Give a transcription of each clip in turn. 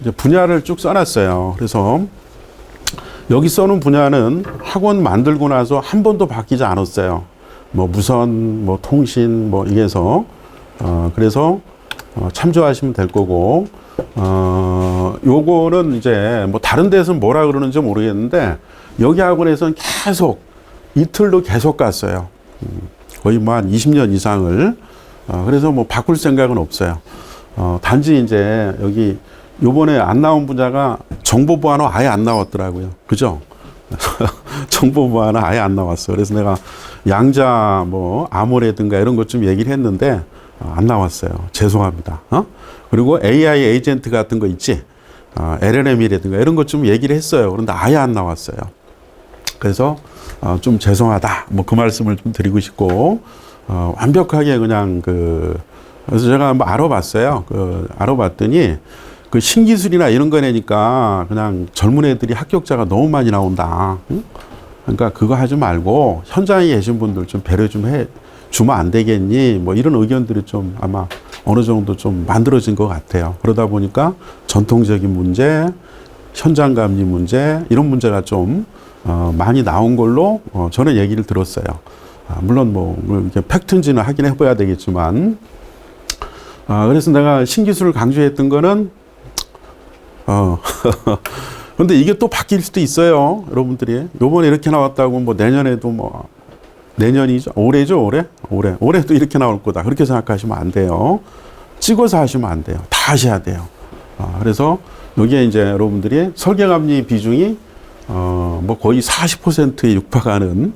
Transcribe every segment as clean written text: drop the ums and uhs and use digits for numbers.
이제 분야를 쭉 써놨어요. 그래서 여기 써놓은 분야는 학원 만들고 나서 한 번도 바뀌지 않았어요. 뭐 무선, 뭐 통신, 뭐 이게서 그래서 참조하시면 될 거고, 요거는 이제 뭐 다른 데서는 뭐라 그러는지 모르겠는데 여기 학원에서는 계속 이틀도 계속 갔어요. 거의 뭐 한 20년 이상을. 그래서 뭐 바꿀 생각은 없어요. 단지 이제 여기 요번에 안 나온 분야가 정보보안은 아예 안 나왔더라고요. 그죠? 정보보안은 아예 안 나왔어. 그래서 내가 양자 뭐 암호라든가 이런 것 좀 얘기를 했는데 안 나왔어요. 죄송합니다. 그리고 AI 에이전트 같은 거 있지? LLM이라든가 이런 것 좀 얘기를 했어요. 그런데 아예 안 나왔어요. 그래서 좀 죄송하다. 뭐 그 말씀을 좀 드리고 싶고, 완벽하게 그냥 그래서 제가 한번 알아봤어요. 알아봤더니 그 신기술이나 이런 거 내니까 그냥 젊은 애들이 합격자가 너무 많이 나온다. 응? 그러니까 그거 하지 말고 현장에 계신 분들 좀 배려 좀 주면 안 되겠니? 뭐 이런 의견들이 좀 아마 어느 정도 좀 만들어진 것 같아요. 그러다 보니까 전통적인 문제, 현장 감리 문제, 이런 문제가 좀 많이 나온 걸로 저는 얘기를 들었어요. 물론 뭐 이렇게 팩트인지는 확인해 봐야 되겠지만, 그래서 내가 신기술을 강조했던 거는 근데 이게 또 바뀔 수도 있어요. 여러분들이 요번에 이렇게 나왔다고 뭐 내년에도 뭐 내년이죠, 올해죠, 올해도 이렇게 나올 거다, 그렇게 생각하시면 안 돼요. 찍어서 하시면 안 돼요. 다 하셔야 돼요. 그래서 여기에 이제 여러분들이 설계감리 비중이 뭐 거의 40%에 육박하는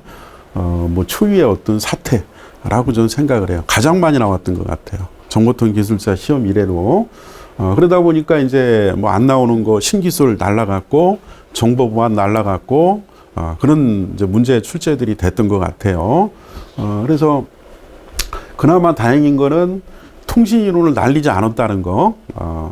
뭐 초유의 어떤 사태라고 저는 생각을 해요. 가장 많이 나왔던 것 같아요. 정보통신기술사 시험 이래로. 그러다 보니까 이제 뭐 안 나오는 거 신기술 날라갔고, 정보보안 날라갔고, 그런 이제 문제 출제들이 됐던 것 같아요. 그래서 그나마 다행인 거는 통신 이론을 날리지 않았다는 거.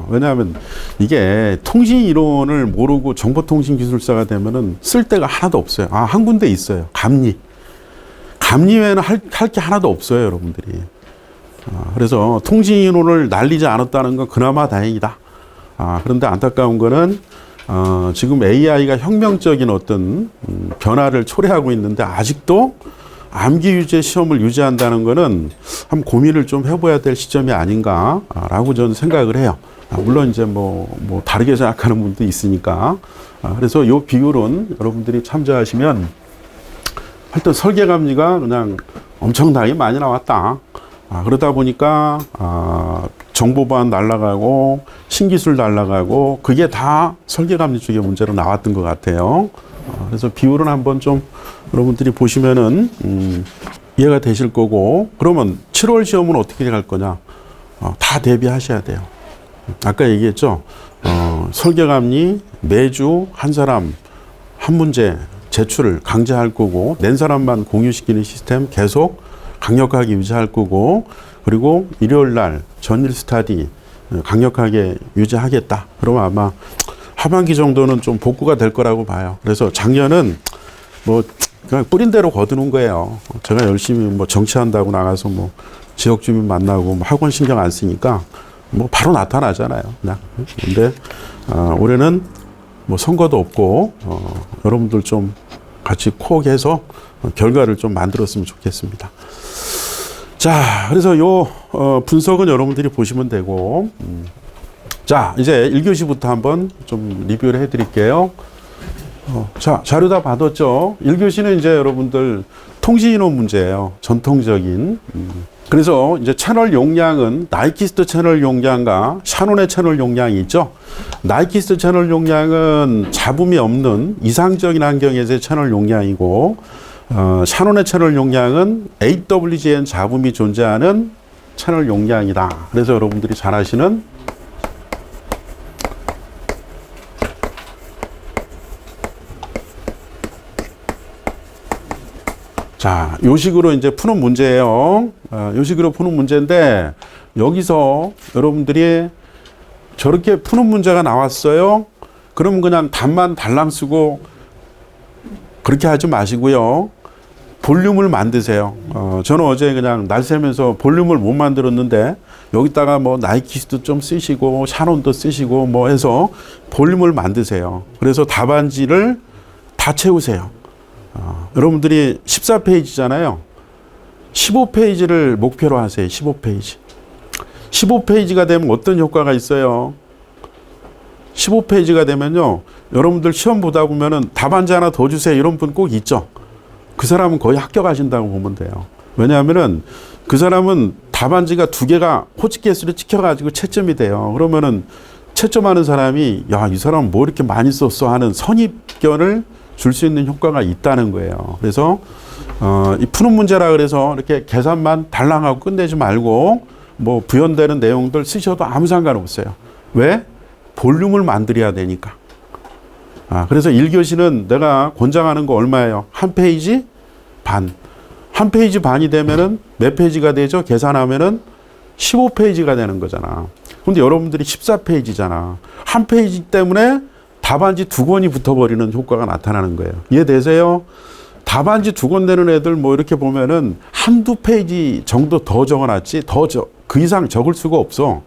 왜냐하면 이게 통신 이론을 모르고 정보통신기술사가 되면은 쓸 데가 하나도 없어요. 한 군데 있어요. 감리. 감리 외에는 할 게 하나도 없어요, 여러분들이. 그래서 통신 이론을 날리지 않았다는 건 그나마 다행이다. 그런데 안타까운 거는 지금 AI가 혁명적인 어떤 변화를 초래하고 있는데 아직도 암기 유제 시험을 유지한다는 거는 한번 고민을 좀 해봐야 될 시점이 아닌가라고 저는 생각을 해요. 물론 이제 뭐 다르게 생각하는 분도 있으니까. 그래서 이 비율은 여러분들이 참조하시면 하여튼 설계감리가 그냥 엄청나게 많이 나왔다. 그러다 보니까 정보보안 날라가고 신기술 날라가고 그게 다 설계감리 쪽의 문제로 나왔던 것 같아요. 그래서 비율은 한번 좀 여러분들이 보시면은 이해가 되실 거고, 그러면 7월 시험은 어떻게 갈 거냐? 다 대비하셔야 돼요. 아까 얘기했죠. 설계감리 매주 한 사람 한 문제 제출을 강제할 거고, 낸 사람만 공유시키는 시스템 계속 강력하게 유지할 거고, 그리고 일요일 날 전일 스터디 강력하게 유지하겠다. 그러면 아마 하반기 정도는 좀 복구가 될 거라고 봐요. 그래서 작년은 뭐 그냥 뿌린 대로 거두는 거예요. 제가 열심히 뭐 정치한다고 나가서 뭐 지역 주민 만나고 뭐 학원 신경 안 쓰니까 뭐 바로 나타나잖아요. 그냥. 근데 올해는 뭐 선거도 없고 여러분들 좀 같이 코어해서 결과를 좀 만들었으면 좋겠습니다. 자, 그래서 요 분석은 여러분들이 보시면 되고, 자, 이제 1교시부터 한번 좀 리뷰를 해드릴게요. 자, 자료 다 받았죠? 1교시는 이제 여러분들 통신인원 문제예요. 전통적인. 그래서 이제 채널 용량은 나이키스트 채널 용량과 샤논의 채널 용량이 있죠. 나이키스트 채널 용량은 잡음이 없는 이상적인 환경에서의 채널 용량이고, 샤논의 채널 용량은 AWGN 잡음이 존재하는 채널 용량이다. 그래서 여러분들이 잘 아시는 자, 요 식으로 이제 푸는 문제예요. 요 식으로 푸는 문제인데, 여기서 여러분들이 저렇게 푸는 문제가 나왔어요. 그러면 그냥 답만 달랑 쓰고 그렇게 하지 마시고요. 볼륨을 만드세요. 저는 어제 그냥 날 새면서 볼륨을 못 만들었는데 여기다가 뭐 나이키스도 좀 쓰시고 샤론도 쓰시고 뭐 해서 볼륨을 만드세요. 그래서 답안지를 다 채우세요. 여러분들이 14페이지잖아요. 15페이지를 목표로 하세요. 15페이지. 15페이지가 되면 어떤 효과가 있어요? 15페이지가 되면요. 여러분들 시험 보다 보면은 답안지 하나 더 주세요. 이런 분 꼭 있죠. 그 사람은 거의 합격하신다고 보면 돼요. 왜냐하면은 그 사람은 답안지가 2개가 호치케이스로 찍혀가지고 채점이 돼요. 그러면은 채점하는 사람이 야, 이 사람 뭐 이렇게 많이 썼어 하는 선입견을 줄 수 있는 효과가 있다는 거예요. 그래서 이 푸는 문제라 그래서 이렇게 계산만 달랑하고 끝내지 말고 뭐 부연되는 내용들 쓰셔도 아무 상관없어요. 왜? 볼륨을 만들어야 되니까. 그래서 1교시는 내가 권장하는 거 얼마예요? 한 페이지 반. 한 페이지 반이 되면은 몇 페이지가 되죠? 계산하면은 15페이지가 되는 거잖아. 근데 여러분들이 14페이지잖아. 한 페이지 때문에 답안지 2권이 붙어버리는 효과가 나타나는 거예요. 이해되세요? 답안지 2권 내는 애들 뭐 이렇게 보면은 한두 페이지 정도 더 적어놨지 그 이상 적을 수가 없어.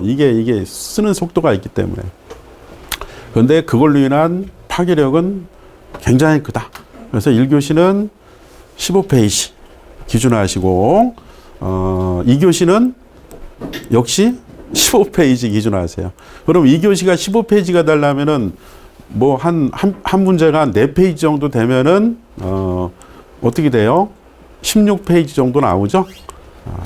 이게 쓰는 속도가 있기 때문에. 그런데 그걸로 인한 파괴력은 굉장히 크다. 그래서 1교시는 15페이지 기준으로 하시고 2교시는 역시 15페이지 기준으로 하세요. 그럼 2교시가 15페이지가 되려면은 뭐 한 문제가 4페이지 정도 되면은 어떻게 돼요? 16페이지 정도 나오죠?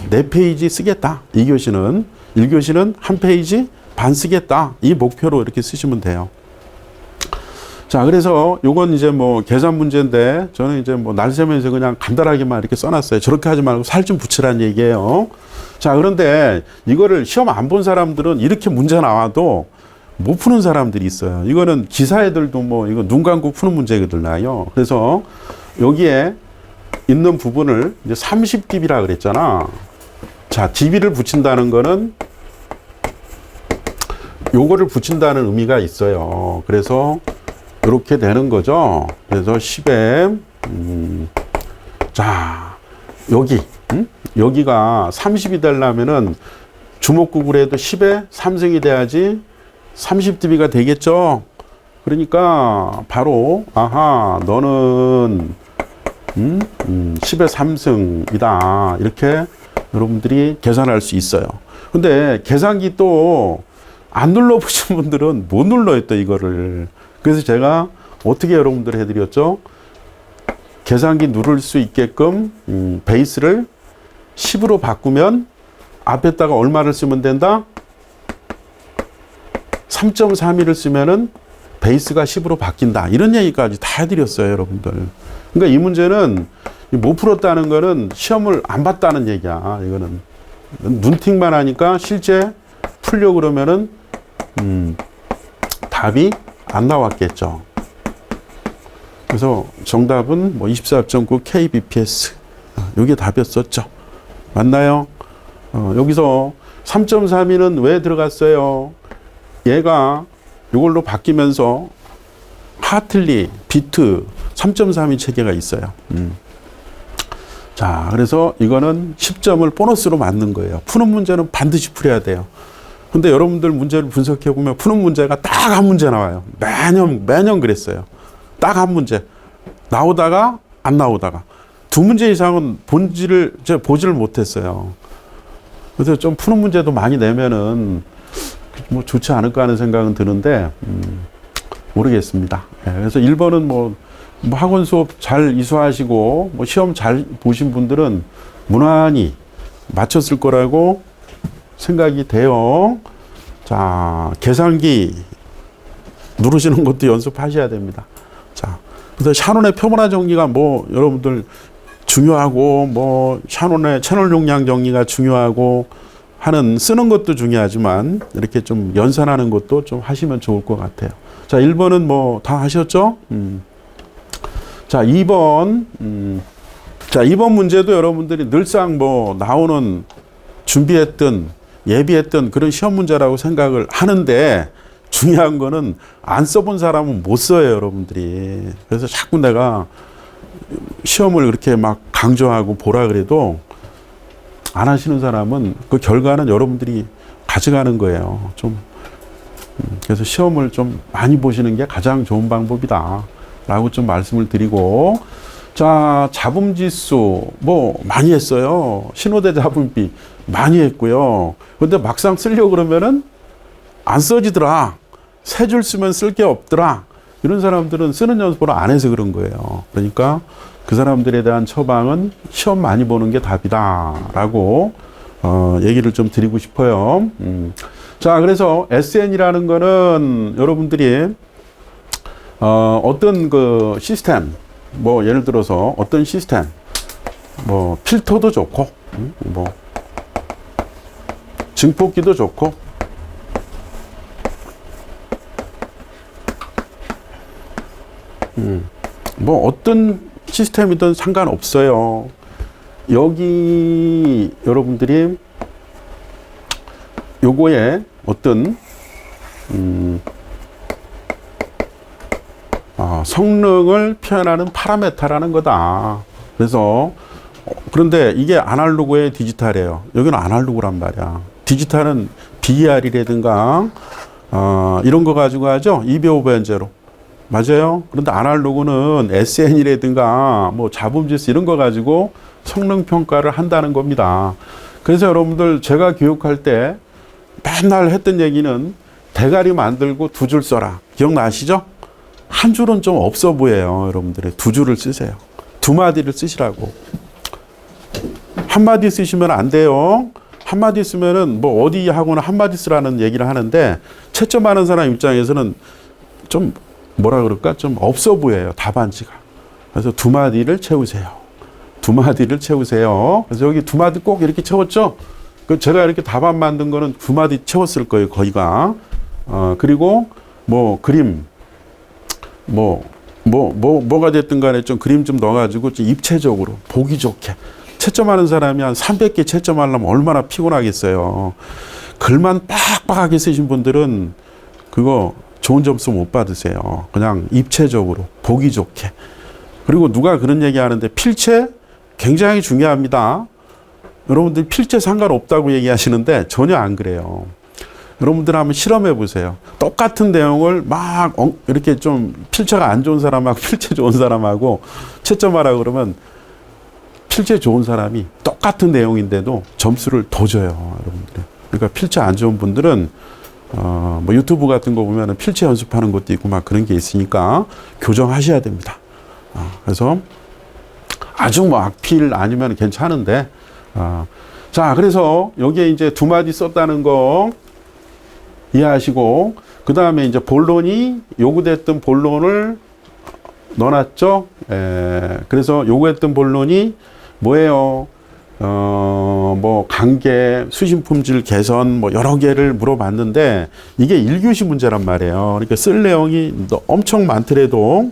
4페이지 쓰겠다. 2교시는 1교시는 한 페이지 반 쓰겠다. 이 목표로 이렇게 쓰시면 돼요. 자, 그래서 요건 이제 뭐 계산 문제인데 저는 이제 뭐 날세면서 그냥 간단하게만 이렇게 써놨어요. 저렇게 하지 말고 살 좀 붙이라는 얘기예요. 자, 그런데 이거를 시험 안 본 사람들은 이렇게 문제 나와도 못 푸는 사람들이 있어요. 이거는 기사 애들도 뭐 이거 눈 감고 푸는 문제들 나요. 그래서 여기에 있는 부분을 이제 30dB라 그랬잖아. 자, dB를 붙인다는 거는 요거를 붙인다는 의미가 있어요. 그래서 이렇게 되는 거죠. 그래서 10에 자, 여기가 30이 되려면은 주먹구구로 해도 10에 3승이 돼야지 30dB가 되겠죠. 그러니까 바로 너는 10에 3승이다. 이렇게 여러분들이 계산할 수 있어요. 근데 계산기 또 안 눌러보신 분들은 못 눌러요, 또 이거를. 그래서 제가 어떻게 여러분들 해드렸죠? 계산기 누를 수 있게끔 베이스를 10으로 바꾸면 앞에다가 얼마를 쓰면 된다? 3.32를 쓰면은 베이스가 10으로 바뀐다. 이런 얘기까지 다 해드렸어요, 여러분들. 그러니까 이 문제는 못 풀었다는 거는 시험을 안 봤다는 얘기야. 이거는 눈팅만 하니까 실제 풀려고 그러면은 답이 안 나왔겠죠. 그래서 정답은 뭐 24.9 kbps. 이게 답이었었죠. 맞나요? 여기서 3.32는 왜 들어갔어요? 얘가 이걸로 바뀌면서 하틀리, 비트 3.32 체계가 있어요. 자, 그래서 이거는 10점을 보너스로 맞는 거예요. 푸는 문제는 반드시 풀어야 돼요. 근데 여러분들 문제를 분석해 보면 푸는 문제가 딱 한 문제 나와요. 매년 그랬어요. 딱 한 문제. 나오다가 안 나오다가. 2문제 이상은 제가 보지를 못했어요. 그래서 좀 푸는 문제도 많이 내면은 뭐 좋지 않을까 하는 생각은 드는데, 모르겠습니다. 그래서 1번은 뭐 학원 수업 잘 이수하시고, 뭐 시험 잘 보신 분들은 무난히 맞췄을 거라고 생각이 돼요. 자, 계산기 누르시는 것도 연습하셔야 됩니다. 자, 그래서 샤논의 표본화 정리가 뭐 여러분들 중요하고, 뭐 샤논의 채널 용량 정리가 중요하고 하는 쓰는 것도 중요하지만 이렇게 좀 연산하는 것도 좀 하시면 좋을 것 같아요. 자, 1번은 뭐 다 하셨죠? 자, 2번. 자, 2번 문제도 여러분들이 늘상 뭐 나오는 준비했던 예비했던 그런 시험 문제라고 생각을 하는데 중요한 거는 안 써본 사람은 못 써요, 여러분들이. 그래서 자꾸 내가 시험을 그렇게 막 강조하고 보라 그래도 안 하시는 사람은 그 결과는 여러분들이 가져가는 거예요. 좀 그래서 시험을 좀 많이 보시는 게 가장 좋은 방법이다 라고 좀 말씀을 드리고, 자, 잡음지수 뭐 많이 했어요. 신호대 잡음비 많이 했고요. 근데 막상 쓰려고 그러면은 안 써지더라. 세 줄 쓰면 쓸 게 없더라. 이런 사람들은 쓰는 연습을 안 해서 그런 거예요. 그러니까 그 사람들에 대한 처방은 시험 많이 보는 게 답이다 라고 얘기를 좀 드리고 싶어요. 자, 그래서 SN이라는 거는 여러분들이 어떤 그 시스템, 뭐 예를 들어서 어떤 시스템, 뭐 필터도 좋고, 뭐 증폭기도 좋고, 뭐 어떤 시스템이든 상관없어요. 여기 여러분들이 요거에 어떤 성능을 표현하는 파라메타라는 거다. 그래서 그런데 이게 아날로그의 디지털이에요. 여기는 아날로그란 말이야. 디지털은 BER이라든가 이런 거 가지고 하죠. 2배호 변제로. 맞아요. 그런데 아날로그는 SN이라든가 뭐 잡음지수 이런 거 가지고 성능 평가를 한다는 겁니다. 그래서 여러분들 제가 교육할 때 맨날 했던 얘기는 대가리 만들고 두 줄 써라. 기억나시죠? 한 줄은 좀 없어 보여요. 여러분들이 두 줄을 쓰세요. 두 마디를 쓰시라고. 한 마디 쓰시면 안 돼요. 한 마디 쓰면은 뭐 어디 하고는 한 마디 쓰라는 얘기를 하는데 채점하는 사람 입장에서는 좀 뭐라 그럴까? 좀 없어 보여요. 답안지가. 그래서 두 마디를 채우세요. 두 마디를 채우세요. 그래서 여기 두 마디 꼭 이렇게 채웠죠? 그 제가 이렇게 답안 만든 거는 두 마디 채웠을 거예요. 거의가. 그리고 뭐 그림, 뭐가 됐든 간에 좀 그림 좀 넣어가지고 좀 입체적으로 보기 좋게. 채점하는 사람이 한 300개 채점하려면 얼마나 피곤하겠어요. 글만 빡빡하게 쓰신 분들은 그거 좋은 점수 못 받으세요. 그냥 입체적으로 보기 좋게. 그리고 누가 그런 얘기 하는데 필체 굉장히 중요합니다. 여러분들 필체 상관없다고 얘기하시는데 전혀 안 그래요. 여러분들 한번 실험해 보세요. 똑같은 내용을 막 이렇게 좀 필체가 안 좋은 사람하고 필체 좋은 사람하고 채점하라 그러면 필체 좋은 사람이 똑같은 내용인데도 점수를 더 줘요. 여러분들. 그러니까 필체 안 좋은 분들은 뭐 유튜브 같은 거 보면은 필체 연습하는 것도 있고 막 그런 게 있으니까 교정하셔야 됩니다. 그래서 아주 뭐 악필 아니면 괜찮은데, 자, 그래서 여기에 이제 두 마디 썼다는 거 이해하시고, 그 다음에 이제 본론이 요구됐던 본론을 넣어놨죠. 그래서 요구했던 본론이 뭐예요? 뭐 관계, 수신 품질 개선 뭐 여러 개를 물어봤는데 이게 1교시 문제란 말이에요. 그러니까 쓸 내용이 엄청 많더라도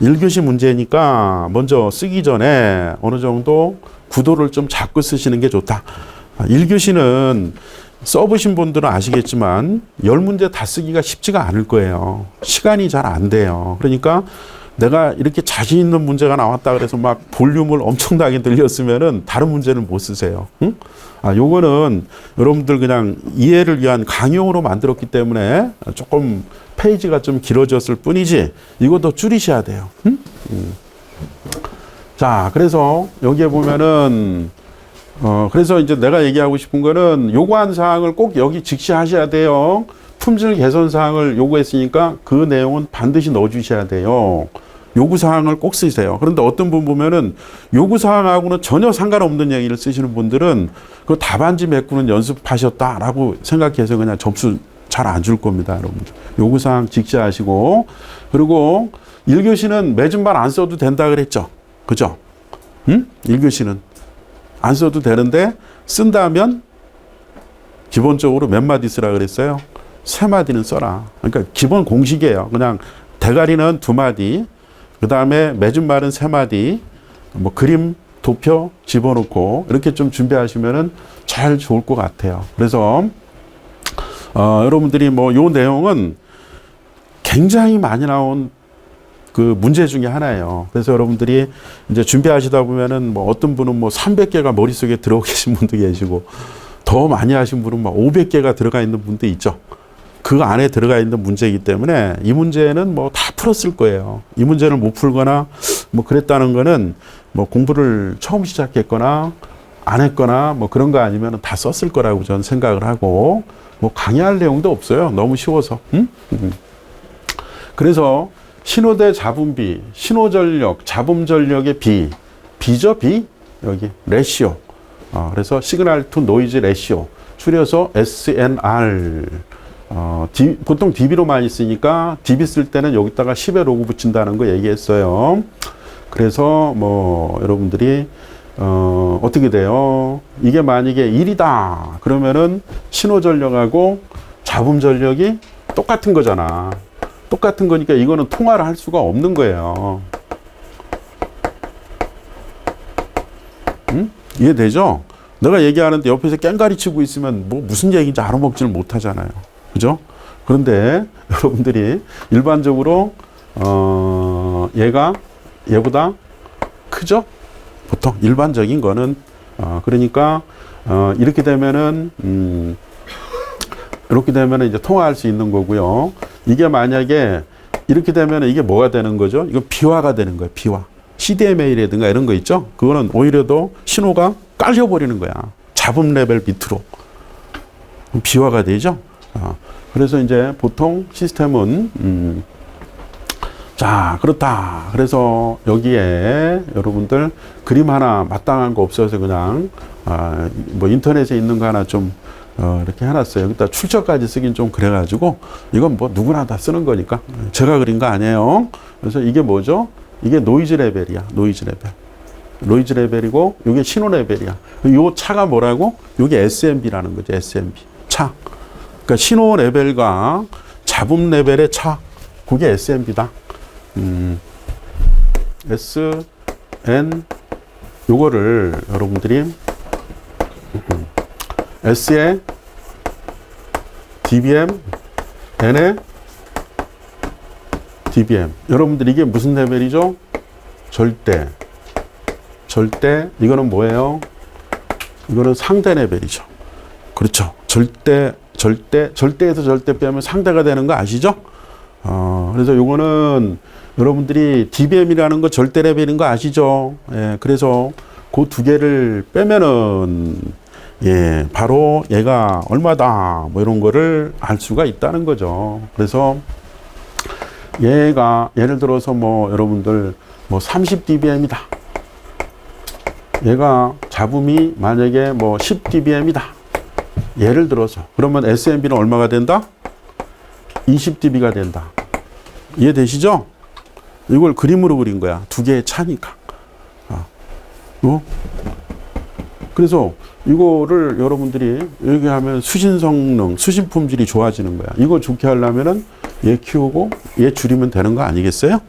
1교시 문제니까 먼저 쓰기 전에 어느 정도 구도를 좀 잡고 쓰시는 게 좋다. 1교시는 써보신 분들은 아시겠지만 10문제 다 쓰기가 쉽지가 않을 거예요. 시간이 잘 안 돼요. 그러니까 내가 이렇게 자신 있는 문제가 나왔다 그래서 막 볼륨을 엄청나게 늘렸으면은 다른 문제는 못 쓰세요. 응? 요거는 여러분들 그냥 이해를 위한 강용으로 만들었기 때문에 조금 페이지가 좀 길어졌을 뿐이지 이거 더 줄이셔야 돼요. 응? 자, 그래서 여기에 보면은 그래서 이제 내가 얘기하고 싶은 거는 요구한 사항을 꼭 여기 직시하셔야 돼요. 품질 개선 사항을 요구했으니까 그 내용은 반드시 넣어주셔야 돼요. 요구 사항을 꼭 쓰세요. 그런데 어떤 분 보면은 요구 사항하고는 전혀 상관없는 얘기를 쓰시는 분들은 그 답안지 메꾸는 연습하셨다라고 생각해서 그냥 점수 잘 안 줄 겁니다, 여러분들. 요구 사항 직시하시고, 그리고 1교시는 매준말 안 써도 된다 그랬죠, 그죠? 응? 1교시는 안 써도 되는데 쓴다면 기본적으로 몇 마디 쓰라 그랬어요? 3마디는 써라. 그러니까 기본 공식이에요. 그냥 대가리는 2마디, 그 다음에 매준말은 3마디, 뭐 그림, 도표 집어넣고 이렇게 좀 준비하시면은 잘 좋을 것 같아요. 그래서 여러분들이 뭐 요 내용은 굉장히 많이 나온 그 문제 중에 하나예요. 그래서 여러분들이 이제 준비하시다 보면은 뭐 어떤 분은 뭐 300개가 머릿속에 들어오 계신 분도 계시고 더 많이 하신 분은 막 500개가 들어가 있는 분도 있죠. 그 안에 들어가 있는 문제이기 때문에 이 문제는 뭐 다 풀었을 거예요. 이 문제를 못 풀거나 뭐 그랬다는 거는 뭐 공부를 처음 시작했거나 안 했거나 뭐 그런 거 아니면 다 썼을 거라고 저는 생각을 하고 뭐 강의할 내용도 없어요. 너무 쉬워서. 그래서 신호대 잡음비, 신호전력, 잡음전력의 비죠, 비? 여기, 레시오. 그래서 시그널 투 노이즈 레시오. 줄여서 SNR. 보통 dB로 많이 쓰니까 dB 쓸 때는 여기다가 10의 로그 붙인다는 거 얘기했어요. 그래서 뭐, 여러분들이, 어떻게 돼요? 이게 만약에 1이다. 그러면은 신호전력하고 잡음전력이 똑같은 거잖아. 똑같은 거니까 이거는 통화를 할 수가 없는 거예요. 이해되죠? 내가 얘기하는데 옆에서 깽가리 치고 있으면 뭐 무슨 얘기인지 알아먹지를 못하잖아요. 그죠? 그런데 여러분들이 일반적으로 얘보다 크죠? 보통 일반적인 거는 그러니까 이렇게 되면은 이제 통화할 수 있는 거고요. 이게 만약에 이렇게 되면 이게 뭐가 되는 거죠? 이건 비화가 되는 거예요. 비화. CDMA라든가 이런 거 있죠? 그거는 오히려 더 신호가 깔려버리는 거야. 잡음 레벨 밑으로. 비화가 되죠? 그래서 이제 보통 시스템은, 자, 그렇다. 그래서 여기에 여러분들 그림 하나 마땅한 거 없어서 그냥, 뭐 인터넷에 있는 거 하나 좀 이렇게 해놨어요. 여기다 출처까지 쓰긴 좀 그래가지고 이건 뭐 누구나 다 쓰는 거니까 제가 그린 거 아니에요. 그래서 이게 뭐죠? 이게 노이즈 레벨이야. 노이즈 레벨. 노이즈 레벨이고 이게 신호 레벨이야. 이 차가 뭐라고? 이게 SMB라는 거죠. SMB. 차. 그러니까 신호 레벨과 잡음 레벨의 차. 그게 SMB다. SN 요거를 여러분들이 S의 dBm, N의 dBm. 여러분들 이게 무슨 레벨이죠? 절대. 이거는 뭐예요? 이거는 상대 레벨이죠. 그렇죠. 절대에서 절대 빼면 상대가 되는 거 아시죠? 그래서 요거는 여러분들이 dBm이라는 거 절대 레벨인 거 아시죠? 예, 그래서 그 두 개를 빼면은 예, 바로 얘가 얼마다 뭐 이런 거를 알 수가 있다는 거죠. 그래서 얘가 예를 들어서 뭐 여러분들 뭐 30dBm이다. 얘가 잡음이 만약에 뭐 10dBm이다. 예를 들어서 그러면 SMB는 얼마가 된다? 20dB가 된다. 이해되시죠? 이걸 그림으로 그린 거야. 두 개의 차니까. 그래서 이거를 여러분들이 여기 하면 수신 성능, 수신 품질이 좋아지는 거야. 이거 좋게 하려면은 얘 키우고 얘 줄이면 되는 거 아니겠어요?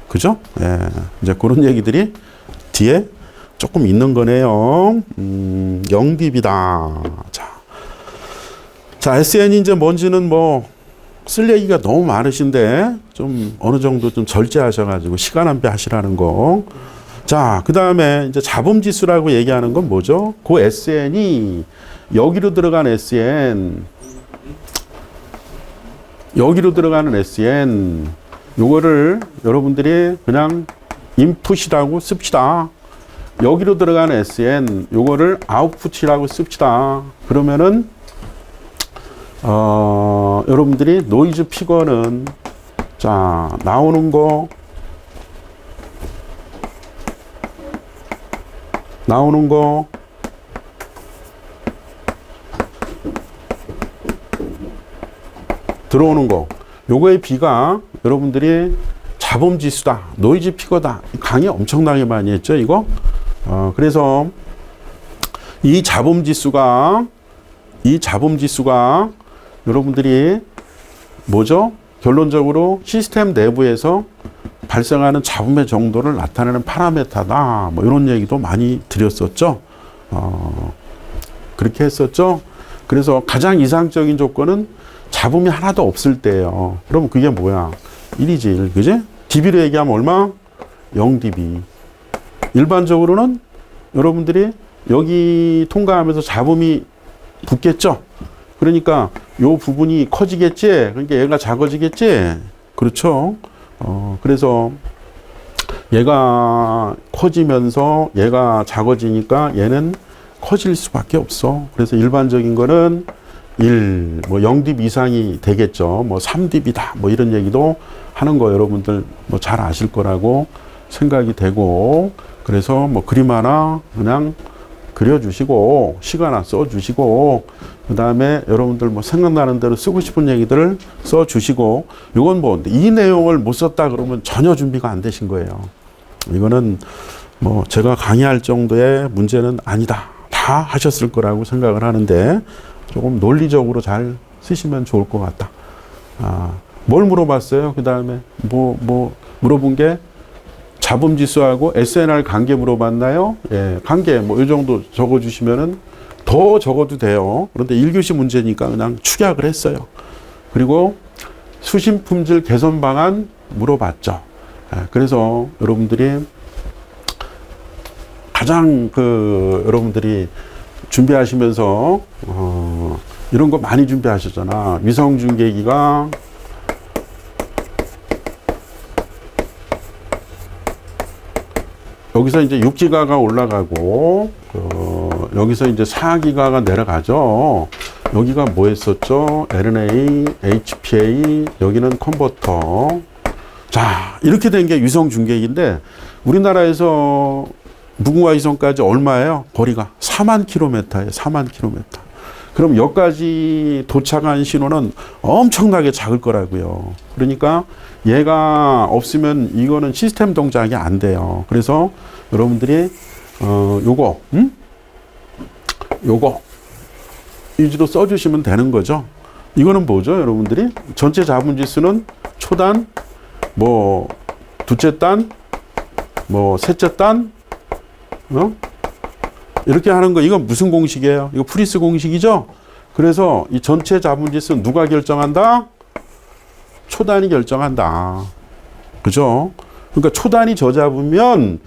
그죠? 예. 이제 그런 얘기들이 뒤에 조금 있는 거네요. 0dB다. 자, SN이 이제 뭔지는 뭐 쓸 얘기가 너무 많으신데 좀 어느 정도 좀 절제하셔가지고 시간 낭비 하시라는 거. 자, 그 다음에 이제 잡음 지수라고 얘기하는 건 뭐죠? 그 SN이 여기로 들어간 SN, 여기로 들어가는 SN, 요거를 여러분들이 그냥 인풋이라고 씁시다. 여기로 들어가는 SN, 요거를 아웃풋이라고 씁시다. 그러면은, 여러분들이 노이즈 피거는, 자, 나오는 거, 들어오는 거, 요거의 비가 여러분들이 잡음 지수다, 노이즈 피거다. 강의 엄청나게 많이 했죠, 이거? 그래서 이 잡음 지수가 여러분들이 뭐죠? 결론적으로 시스템 내부에서 발생하는 잡음의 정도를 나타내는 파라메타다. 뭐 이런 얘기도 많이 드렸었죠. 그렇게 했었죠. 그래서 가장 이상적인 조건은 잡음이 하나도 없을 때예요. 그럼 그게 뭐야? 1이지 1. 그지? dB로 얘기하면 얼마? 0dB. 일반적으로는 여러분들이 여기 통과하면서 잡음이 붙겠죠? 그러니까 요 부분이 커지겠지? 그러니까 얘가 작아지겠지? 그렇죠? 그래서 얘가 커지면서 얘가 작아지니까 얘는 커질 수밖에 없어. 그래서 일반적인 거는 1, 0dB 이상이 되겠죠. 3dB다. 이런 얘기도 하는 거 여러분들 잘 아실 거라고 생각이 되고, 그래서 그림 하나 그냥 그려주시고, 시 하나 써주시고, 그 다음에 여러분들 생각나는 대로 쓰고 싶은 얘기들을 써주시고, 이건 이 내용을 못 썼다 그러면 전혀 준비가 안 되신 거예요. 이거는 제가 강의할 정도의 문제는 아니다. 다 하셨을 거라고 생각을 하는데, 조금 논리적으로 잘 쓰시면 좋을 것 같다. 뭘 물어봤어요? 그 다음에 물어본 게 잡음지수하고 SNR 관계 물어봤나요? 예, 관계 이 정도 적어주시면은 더 적어도 돼요. 그런데 1교시 문제니까 그냥 축약을 했어요. 그리고 수신 품질 개선 방안 물어봤죠. 예, 그래서 여러분들이 가장 여러분들이 준비하시면서 이런 거 많이 준비하셨잖아. 위성중계기가 여기서 이제 6기가가 올라가고 여기서 이제 4기가가 내려가죠. 여기가 뭐 했었죠? LNA, HPA, 여기는 컨버터. 자, 이렇게 된 게 위성중계기인데 우리나라에서 무궁화 위성까지 얼마예요? 거리가 4만 킬로미터예요. 4만 킬로미터. 그럼 여기까지 도착한 신호는 엄청나게 작을 거라고요. 그러니까 얘가 없으면 이거는 시스템 동작이 안 돼요. 그래서 여러분들이 요거 위주로 써주시면 되는 거죠. 이거는 뭐죠, 여러분들이? 전체 잡음지수는 초단, 두째 단, 셋째 단, 이렇게 하는 거, 이건 무슨 공식이에요? 이거 프리스 공식이죠? 그래서 이 전체 잡음지수 누가 결정한다? 초단이 결정한다. 그죠? 그러니까 초단이 저잡으면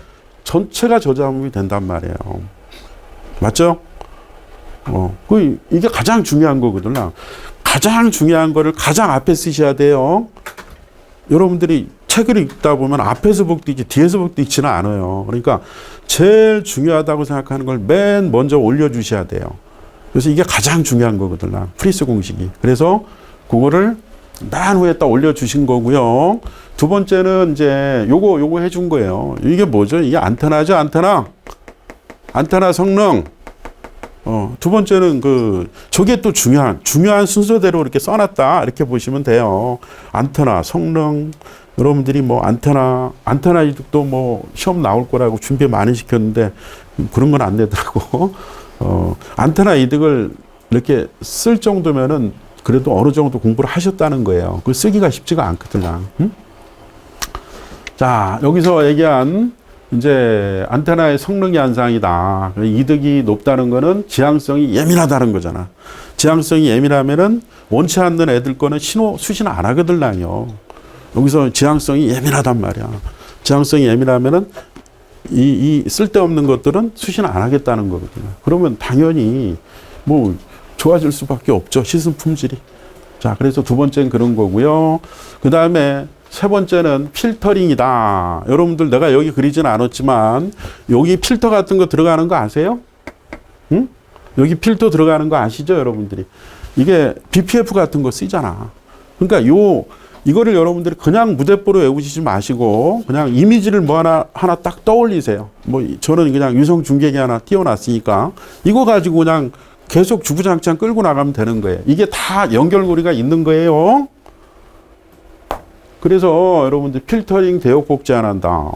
전체가 저잡음이 된단 말이에요. 맞죠? 이게 가장 중요한 거거든요. 가장 중요한 거를 가장 앞에 쓰셔야 돼요. 여러분들이 책을 읽다 보면 앞에서 복도 있지 뒤에서 복도 있지는 않아요. 그러니까 제일 중요하다고 생각하는 걸 맨 먼저 올려주셔야 돼요. 그래서 이게 가장 중요한 거거든요. 프리스 공식이. 그래서 그거를 난 후에 딱 올려주신 거고요. 두 번째는 이제 요거 해준 거예요. 이게 뭐죠? 이게 안테나죠, 안테나. 안테나 성능. 두 번째는 저게 또 중요한 순서대로 이렇게 써놨다. 이렇게 보시면 돼요. 안테나 성능. 여러분들이 안테나 이득도 시험 나올 거라고 준비 많이 시켰는데 그런 건 안 내더라고. 안테나 이득을 이렇게 쓸 정도면은 그래도 어느 정도 공부를 하셨다는 거예요. 그 쓰기가 쉽지가 않거든요. 응? 자, 여기서 얘기한 이제 안테나의 성능이 한상이다. 이득이 높다는 거는 지향성이 예민하다는 거잖아. 지향성이 예민하면은 원치 않는 애들 거는 수신 안 하거든요. 여기서 지향성이 예민하단 말이야. 지향성이 예민하면은 이 쓸데없는 것들은 수신 안 하겠다는 거거든요. 그러면 당연히 좋아질 수밖에 없죠. 시승 품질이. 자, 그래서 두 번째는 그런 거고요. 그 다음에 세 번째는 필터링이다. 여러분들 내가 여기 그리지는 않았지만 여기 필터 같은 거 들어가는 거 아세요? 응? 여기 필터 들어가는 거 아시죠, 여러분들이? 이게 BPF 같은 거 쓰잖아. 그러니까 이거를 여러분들이 그냥 무대뽀로 외우시지 마시고 그냥 이미지를 하나 딱 떠올리세요. 저는 그냥 위성 중계기 하나 띄워놨으니까 이거 가지고 그냥 계속 주구장창 끌고 나가면 되는 거예요. 이게 다 연결고리가 있는 거예요. 그래서 여러분들 필터링 대역 복제 안 한다.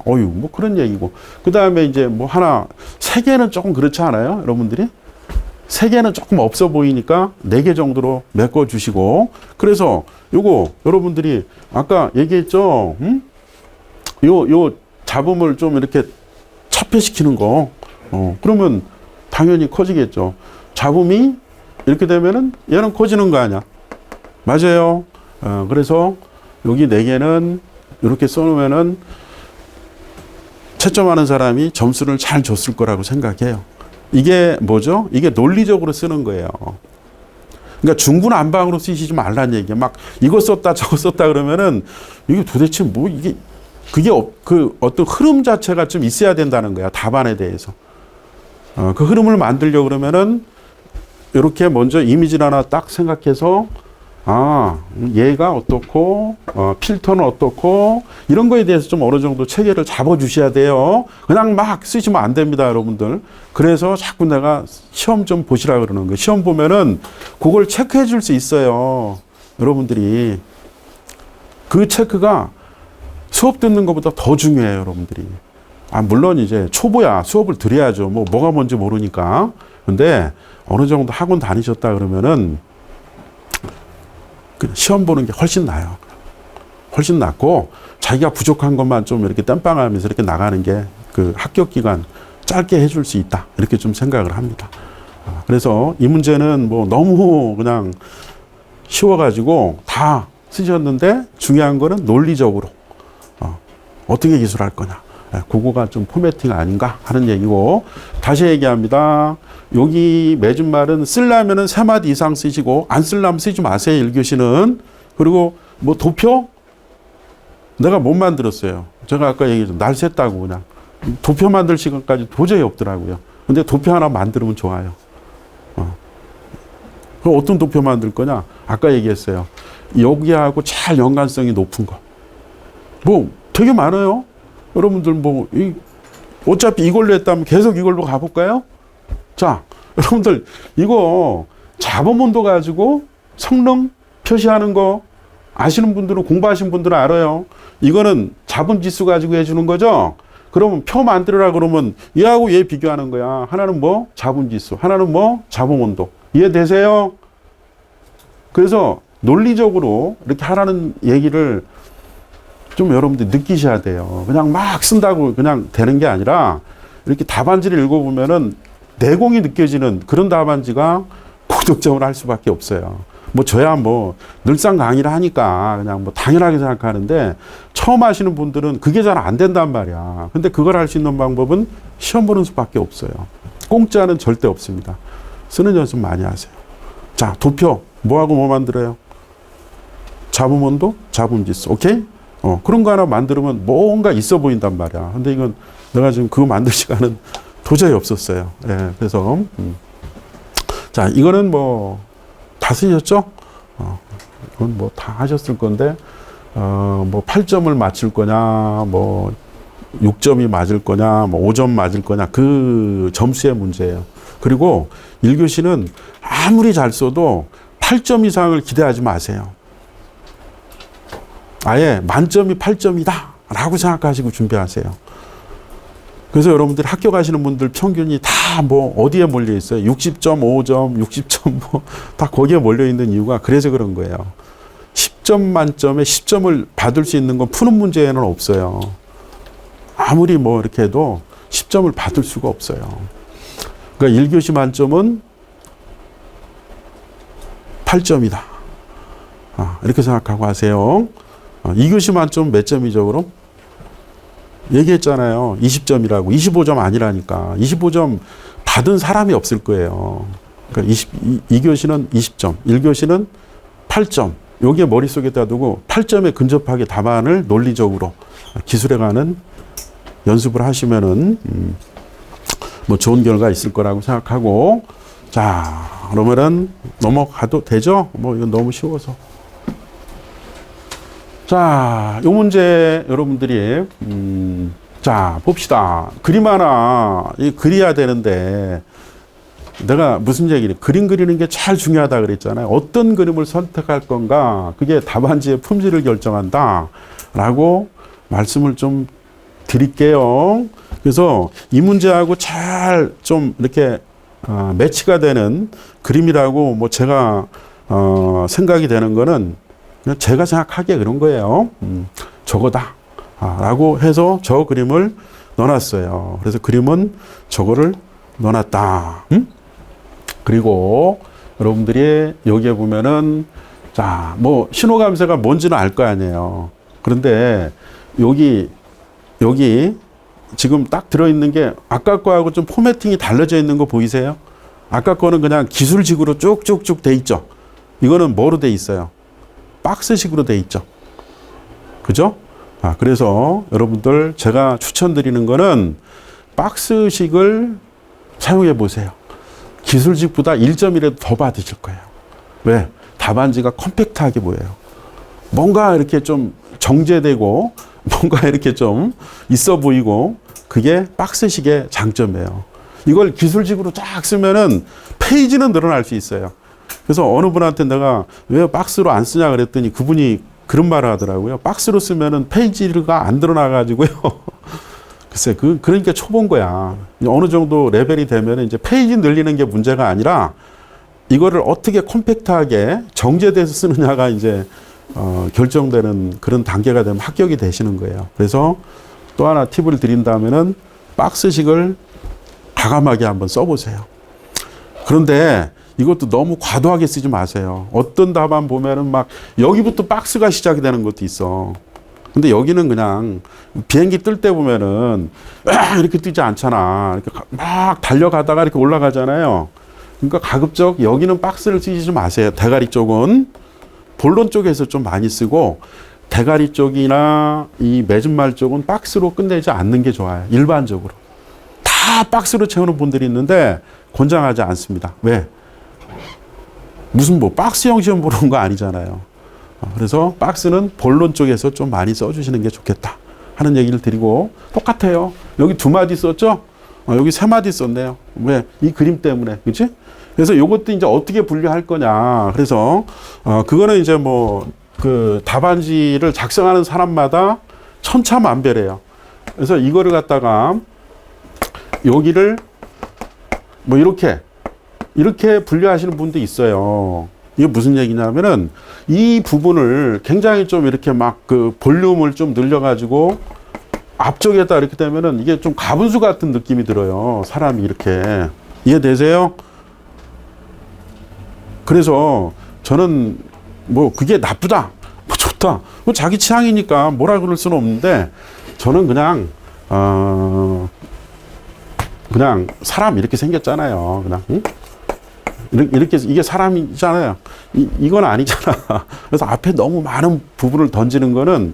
그런 얘기고. 그 다음에 이제 세 개는 조금 그렇지 않아요? 여러분들이? 세 개는 조금 없어 보이니까 4개 정도로 메꿔주시고. 그래서 요거 여러분들이 아까 얘기했죠? 요 잡음을 좀 이렇게 차폐시키는 거. 그러면 당연히 커지겠죠. 잡음이 이렇게 되면은 얘는 커지는 거 아니야. 맞아요. 그래서 여기 4개는 이렇게 써놓으면은 채점하는 사람이 점수를 잘 줬을 거라고 생각해요. 이게 뭐죠? 이게 논리적으로 쓰는 거예요. 그러니까 중구난방으로 쓰시지 말라는 얘기예요. 막 이거 썼다 저거 썼다 그러면은 이게 도대체 뭐 이게 그게 그 어떤 흐름 자체가 좀 있어야 된다는 거야. 답안에 대해서. 그 흐름을 만들려고 그러면은 이렇게 먼저 이미지를 하나 딱 생각해서 얘가 어떻고 필터는 어떻고 이런 거에 대해서 좀 어느 정도 체계를 잡아주셔야 돼요. 그냥 막 쓰시면 안 됩니다, 여러분들. 그래서 자꾸 내가 시험 좀 보시라 그러는 거예요. 시험 보면은 그걸 체크해 줄 수 있어요. 여러분들이. 그 체크가 수업 듣는 것보다 더 중요해요, 여러분들이. 물론 이제 초보야. 수업을 드려야죠. 뭐가 뭔지 모르니까. 근데 어느 정도 학원 다니셨다 그러면은 시험 보는 게 훨씬 나아요. 훨씬 낫고 자기가 부족한 것만 좀 이렇게 땜빵하면서 이렇게 나가는 게 그 합격 기간 짧게 해줄 수 있다. 이렇게 좀 생각을 합니다. 그래서 이 문제는 뭐 너무 그냥 쉬워가지고 다 쓰셨는데 중요한 거는 논리적으로 어떻게 기술할 거냐. 그거가 좀 포매팅 아닌가 하는 얘기고 다시 얘기합니다. 여기 맺은 말은 쓰려면은 3마디 이상 쓰시고 안 쓰려면 쓰지 마세요. 1교시는. 그리고 뭐 도표? 내가 못 만들었어요. 제가 아까 얘기했죠. 날 샜다고 그냥. 도표 만들 시간까지 도저히 없더라고요. 근데 도표 하나 만들면 좋아요. 그럼 어떤 도표 만들 거냐? 아까 얘기했어요. 여기하고 제일 연관성이 높은 거. 뭐 되게 많아요. 여러분들 어차피 이걸로 했다면 계속 이걸로 가볼까요? 자, 여러분들 이거 자본온도 가지고 성능 표시하는 거 아시는 분들은 공부하신 분들은 알아요. 이거는 자본지수 가지고 해주는 거죠. 그러면 표 만들으라 그러면 얘하고 얘 비교하는 거야. 하나는 뭐 자본지수, 하나는 뭐 자본온도. 이해되세요? 그래서 논리적으로 이렇게 하라는 얘기를 좀 여러분들 느끼셔야 돼요. 그냥 막 쓴다고 그냥 되는 게 아니라 이렇게 답안지를 읽어보면은 내공이 느껴지는 그런 답안지가 고득점을 할 수밖에 없어요. 저야 늘상 강의를 하니까 그냥 당연하게 생각하는데 처음 하시는 분들은 그게 잘 안 된단 말이야. 근데 그걸 할 수 있는 방법은 시험 보는 수밖에 없어요. 공짜는 절대 없습니다. 쓰는 연습 많이 하세요. 자, 도표. 뭐하고 뭐 만들어요? 자본온도, 자본지수. 오케이? 그런 거 하나 만들면 뭔가 있어 보인단 말이야. 근데 이건 내가 지금 그거 만들 시간은 도저히 없었어요. 예, 그래서, 자, 이거는 다 쓰셨죠? 이건 다 하셨을 건데, 8점을 맞출 거냐, 6점이 맞을 거냐, 5점 맞을 거냐, 그 점수의 문제예요. 그리고 1교시는 아무리 잘 써도 8점 이상을 기대하지 마세요. 아예 만점이 8점이다 라고 생각하시고 준비하세요. 그래서 여러분들이 학교 가시는 분들 평균이 다 어디에 몰려 있어요? 60점, 5점, 60점 다 거기에 몰려 있는 이유가 그래서 그런 거예요. 10점 만점에 10점을 받을 수 있는 건 푸는 문제에는 없어요. 아무리 이렇게 해도 10점을 받을 수가 없어요. 그러니까 1교시 만점은 8점이다. 이렇게 생각하고 하세요. 2교시 만점 몇 점이죠, 그럼? 얘기했잖아요. 20점이라고. 25점 아니라니까. 25점 받은 사람이 없을 거예요. 그러니까 2교시는 20점, 1교시는 8점. 여기에 머릿속에다 두고 8점에 근접하게 답안을 논리적으로 기술해가는 연습을 하시면은, 좋은 결과 있을 거라고 생각하고, 자, 그러면은 넘어가도 되죠? 이건 너무 쉬워서. 자, 요 문제 여러분들이 자, 봅시다. 그림 하나 그려야 되는데 내가 무슨 얘기를 그림 그리는 게 제일 중요하다 그랬잖아요. 어떤 그림을 선택할 건가 그게 답안지의 품질을 결정한다 라고 말씀을 좀 드릴게요. 그래서 이 문제하고 잘 좀 이렇게 매치가 되는 그림이라고 제가 생각이 되는 거는 그냥 제가 생각하기에 그런 거예요. 저거다. 라고 해서 저 그림을 넣어놨어요. 그래서 그림은 저거를 넣어놨다. 그리고 여러분들이 여기에 보면은 자, 신호 감쇄가 뭔지는 알 거 아니에요. 그런데 여기 지금 딱 들어있는 게 아까 거하고 좀 포매팅이 달라져 있는 거 보이세요? 아까 거는 그냥 기술식으로 쭉쭉쭉 돼 있죠. 이거는 뭐로 돼 있어요? 박스식으로 돼 있죠. 그죠? 그래서 여러분들 제가 추천드리는 거는 박스식을 사용해 보세요. 기술식보다 1점이라도 더 받으실 거예요. 왜? 답안지가 컴팩트하게 보여요. 뭔가 이렇게 좀 정제되고 뭔가 이렇게 좀 있어 보이고 그게 박스식의 장점이에요. 이걸 기술식으로 쫙 쓰면은 페이지는 늘어날 수 있어요. 그래서 어느 분한테 내가 왜 박스로 안 쓰냐 그랬더니 그분이 그런 말을 하더라고요. 박스로 쓰면은 페이지가 안 드러나가지고요. 글쎄, 그러니까 초보인 거야. 어느 정도 레벨이 되면 이제 페이지 늘리는 게 문제가 아니라 이거를 어떻게 컴팩트하게 정제돼서 쓰느냐가 이제 결정되는 그런 단계가 되면 합격이 되시는 거예요. 그래서 또 하나 팁을 드린다면은 박스식을 과감하게 한번 써보세요. 그런데 이것도 너무 과도하게 쓰지 마세요. 어떤 답안 보면은 막 여기부터 박스가 시작이 되는 것도 있어. 근데 여기는 그냥 비행기 뜰 때 보면은 이렇게 뜨지 않잖아. 이렇게 막 달려가다가 이렇게 올라가잖아요. 그러니까 가급적 여기는 박스를 쓰지 좀 마세요. 대가리 쪽은 본론 쪽에서 좀 많이 쓰고 대가리 쪽이나 이 맺은말 쪽은 박스로 끝내지 않는 게 좋아요. 일반적으로. 다 박스로 채우는 분들이 있는데 권장하지 않습니다. 왜? 무슨 뭐 박스형 시험 보는 거 아니잖아요. 그래서 박스는 본론 쪽에서 좀 많이 써주시는 게 좋겠다 하는 얘기를 드리고 똑같아요. 여기 2마디 썼죠? 여기 3마디 썼네요. 왜? 이 그림 때문에. 그치? 그래서 이것도 이제 어떻게 분류할 거냐. 그래서 그거는 이제 뭐 그 답안지를 작성하는 사람마다 천차만별이에요. 그래서 이거를 갖다가 여기를 뭐 이렇게 분류하시는 분도 있어요. 이게 무슨 얘기냐면은 이 부분을 굉장히 좀 이렇게 막 그 볼륨을 좀 늘려가지고 앞쪽에다 이렇게 되면은 이게 좀 가분수 같은 느낌이 들어요. 사람이 이렇게. 이해되세요? 그래서 저는 뭐 그게 나쁘다, 뭐 좋다, 뭐 자기 취향이니까 뭐라 그럴 수는 없는데 저는 그냥 사람 이렇게 생겼잖아요. 그냥 응? 이렇게 이게 사람이잖아요. 이건 아니잖아. 그래서 앞에 너무 많은 부분을 던지는 거는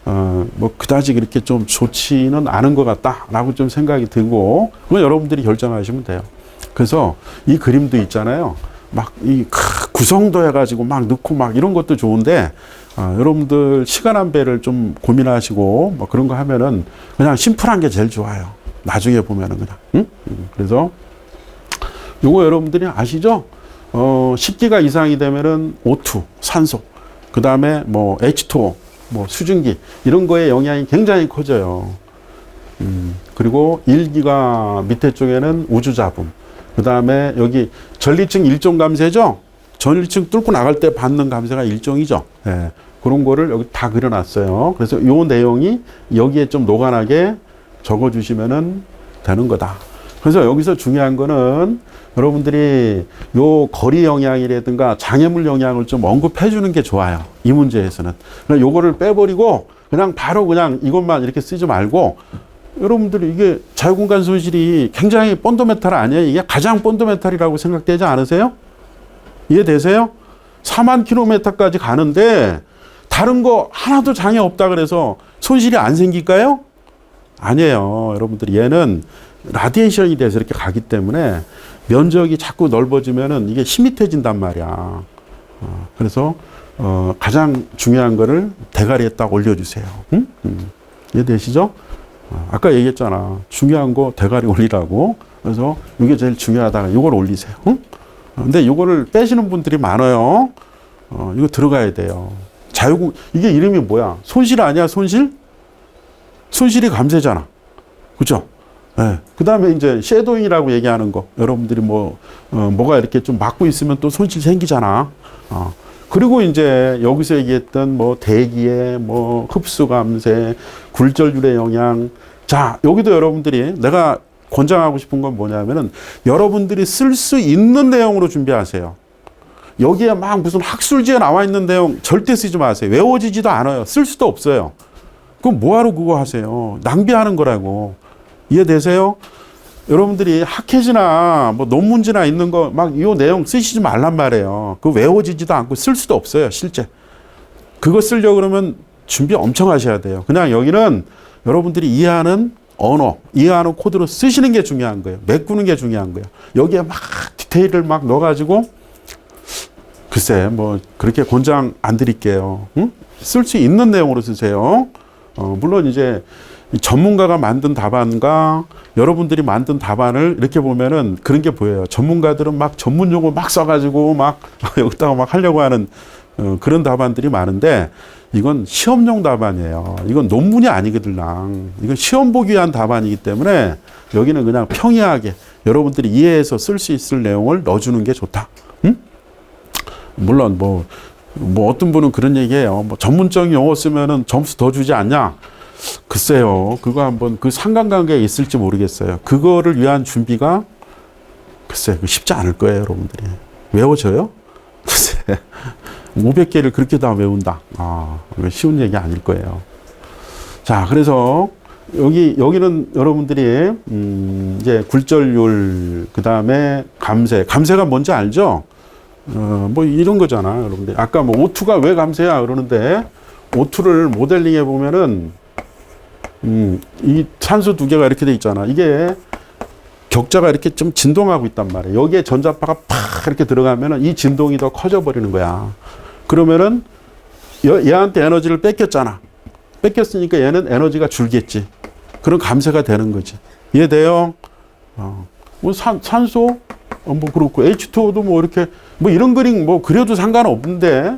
뭐 그다지 그렇게 좀 좋지는 않은 것 같다라고 좀 생각이 들고 그건 여러분들이 결정하시면 돼요. 그래서 이 그림도 있잖아요. 막 이 구성도 해가지고 막 넣고 막 이런 것도 좋은데 여러분들 시간 한 배를 좀 고민하시고 뭐 그런 거 하면은 그냥 심플한 게 제일 좋아요. 나중에 보면은 그냥. 응? 그래서 요거 여러분들이 아시죠? 10기가 이상이 되면은 O2, 산소, 그 다음에 뭐 H2O, 뭐 수증기 이런 거에 영향이 굉장히 커져요. 그리고 1기가 밑에 쪽에는 우주잡음, 그 다음에 여기 전리층 일종 감쇄죠? 전리층 뚫고 나갈 때 받는 감쇄가 일종이죠. 예, 그런 거를 여기 다 그려놨어요. 그래서 요 내용이 여기에 좀 녹아나게 적어주시면은 되는 거다. 그래서 여기서 중요한 거는 여러분들이 요 거리 영향이라든가 장애물 영향을 좀 언급해 주는 게 좋아요. 이 문제에서는. 그러니까 요거를 빼버리고 그냥 바로 그냥 이것만 이렇게 쓰지 말고 여러분들이 이게 자유공간 손실이 굉장히 펀더멘탈 아니에요? 이게 가장 펀더멘탈이라고 생각되지 않으세요? 이해되세요? 4만 킬로미터까지 가는데 다른 거 하나도 장애 없다 그래서 손실이 안 생길까요? 아니에요. 여러분들 얘는 라디에이션이 돼서 이렇게 가기 때문에 면적이 자꾸 넓어지면은 이게 희밋해진단 말이야. 그래서 가장 중요한 거를 대가리에 딱 올려주세요. 응? 이해되시죠? 아까 얘기했잖아. 중요한 거 대가리 올리라고. 그래서 이게 제일 중요하다. 이걸 올리세요. 응? 근데 이거를 빼시는 분들이 많아요. 이거 들어가야 돼요. 이게 이름이 뭐야? 손실 아니야, 손실? 손실이 감쇄잖아. 그죠? 네. 그 다음에 이제 섀도잉이라고 얘기하는 거. 여러분들이 뭐가 이렇게 좀 막고 있으면 또 손실 생기잖아. 그리고 이제 여기서 얘기했던 뭐 대기의 뭐 흡수 감쇄, 굴절률의 영향. 자, 여기도 여러분들이 내가 권장하고 싶은 건 뭐냐면은 여러분들이 쓸 수 있는 내용으로 준비하세요. 여기에 막 무슨 학술지에 나와 있는 내용 절대 쓰지 마세요. 외워지지도 않아요. 쓸 수도 없어요. 그럼 뭐하러 그거 하세요? 낭비하는 거라고. 이해되세요? 여러분들이 학회지나 뭐 논문지나 있는 거 막 이 내용 쓰시지 말란 말이에요. 그거 외워지지도 않고 쓸 수도 없어요, 실제. 그거 쓰려고 그러면 준비 엄청 하셔야 돼요. 그냥 여기는 여러분들이 이해하는 언어, 이해하는 코드로 쓰시는 게 중요한 거예요. 메꾸는 게 중요한 거예요. 여기에 막 디테일을 막 넣어가지고 글쎄 뭐 그렇게 권장 안 드릴게요. 응? 쓸 수 있는 내용으로 쓰세요. 물론 이제 전문가가 만든 답안과 여러분들이 만든 답안을 이렇게 보면은 그런 게 보여요. 전문가들은 막 전문 용어 막 써가지고 막 여기다가 막 하려고 하는 그런 답안들이 많은데 이건 시험용 답안이에요. 이건 논문이 아니거든요. 이건 시험 보기 위한 답안이기 때문에 여기는 그냥 평이하게 여러분들이 이해해서 쓸 수 있을 내용을 넣어주는 게 좋다. 응? 물론 뭐 어떤 분은 그런 얘기해요. 뭐 전문적인 용어 쓰면은 점수 더 주지 않냐? 글쎄요. 그거 한번 그 상관관계가 있을지 모르겠어요. 그거를 위한 준비가 글쎄 쉽지 않을 거예요, 여러분들이. 외워져요? 글쎄 500개를 그렇게 다 외운다. 쉬운 얘기 아닐 거예요. 자, 그래서 여기는 여러분들이 이제 굴절률, 그 다음에 감쇄가 뭔지 알죠? 뭐 이런 거잖아, 여러분들. 아까 뭐 O2가 왜 감쇄야 그러는데 O2를 모델링해 보면은 이 산소 두 개가 이렇게 돼 있잖아. 이게 격자가 이렇게 좀 진동하고 있단 말이에요. 여기에 전자파가 팍 이렇게 들어가면은 이 진동이 더 커져 버리는 거야. 그러면은 얘한테 에너지를 뺏겼잖아. 뺏겼으니까 얘는 에너지가 줄겠지. 그런 감쇄가 되는 거지. 이해돼요? 뭐 산소 뭐 그렇고 H2O도 뭐 이렇게 뭐 이런 그림 뭐 그려도 상관없는데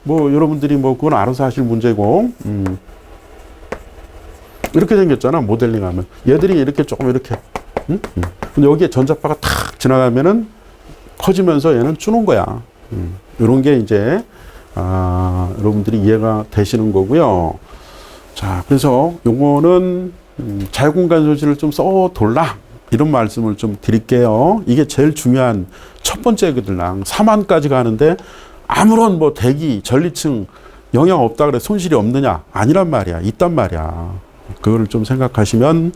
뭐 여러분들이 뭐 그건 알아서 하실 문제고. 이렇게 생겼잖아, 모델링하면. 얘들이 이렇게 조금 이렇게. 근데 여기에 전자파가 탁 지나가면은 커지면서 얘는 주는 거야. 이런 게 이제, 여러분들이 이해가 되시는 거고요. 자, 그래서 요거는, 자유공간 소지를 좀 써돌라. 이런 말씀을 좀 드릴게요. 이게 제일 중요한 첫 번째거든요. 3만까지 가는데 아무런 뭐 대기, 전리층 영향 없다 그래 손실이 없느냐? 아니란 말이야. 있단 말이야. 그거를 좀 생각하시면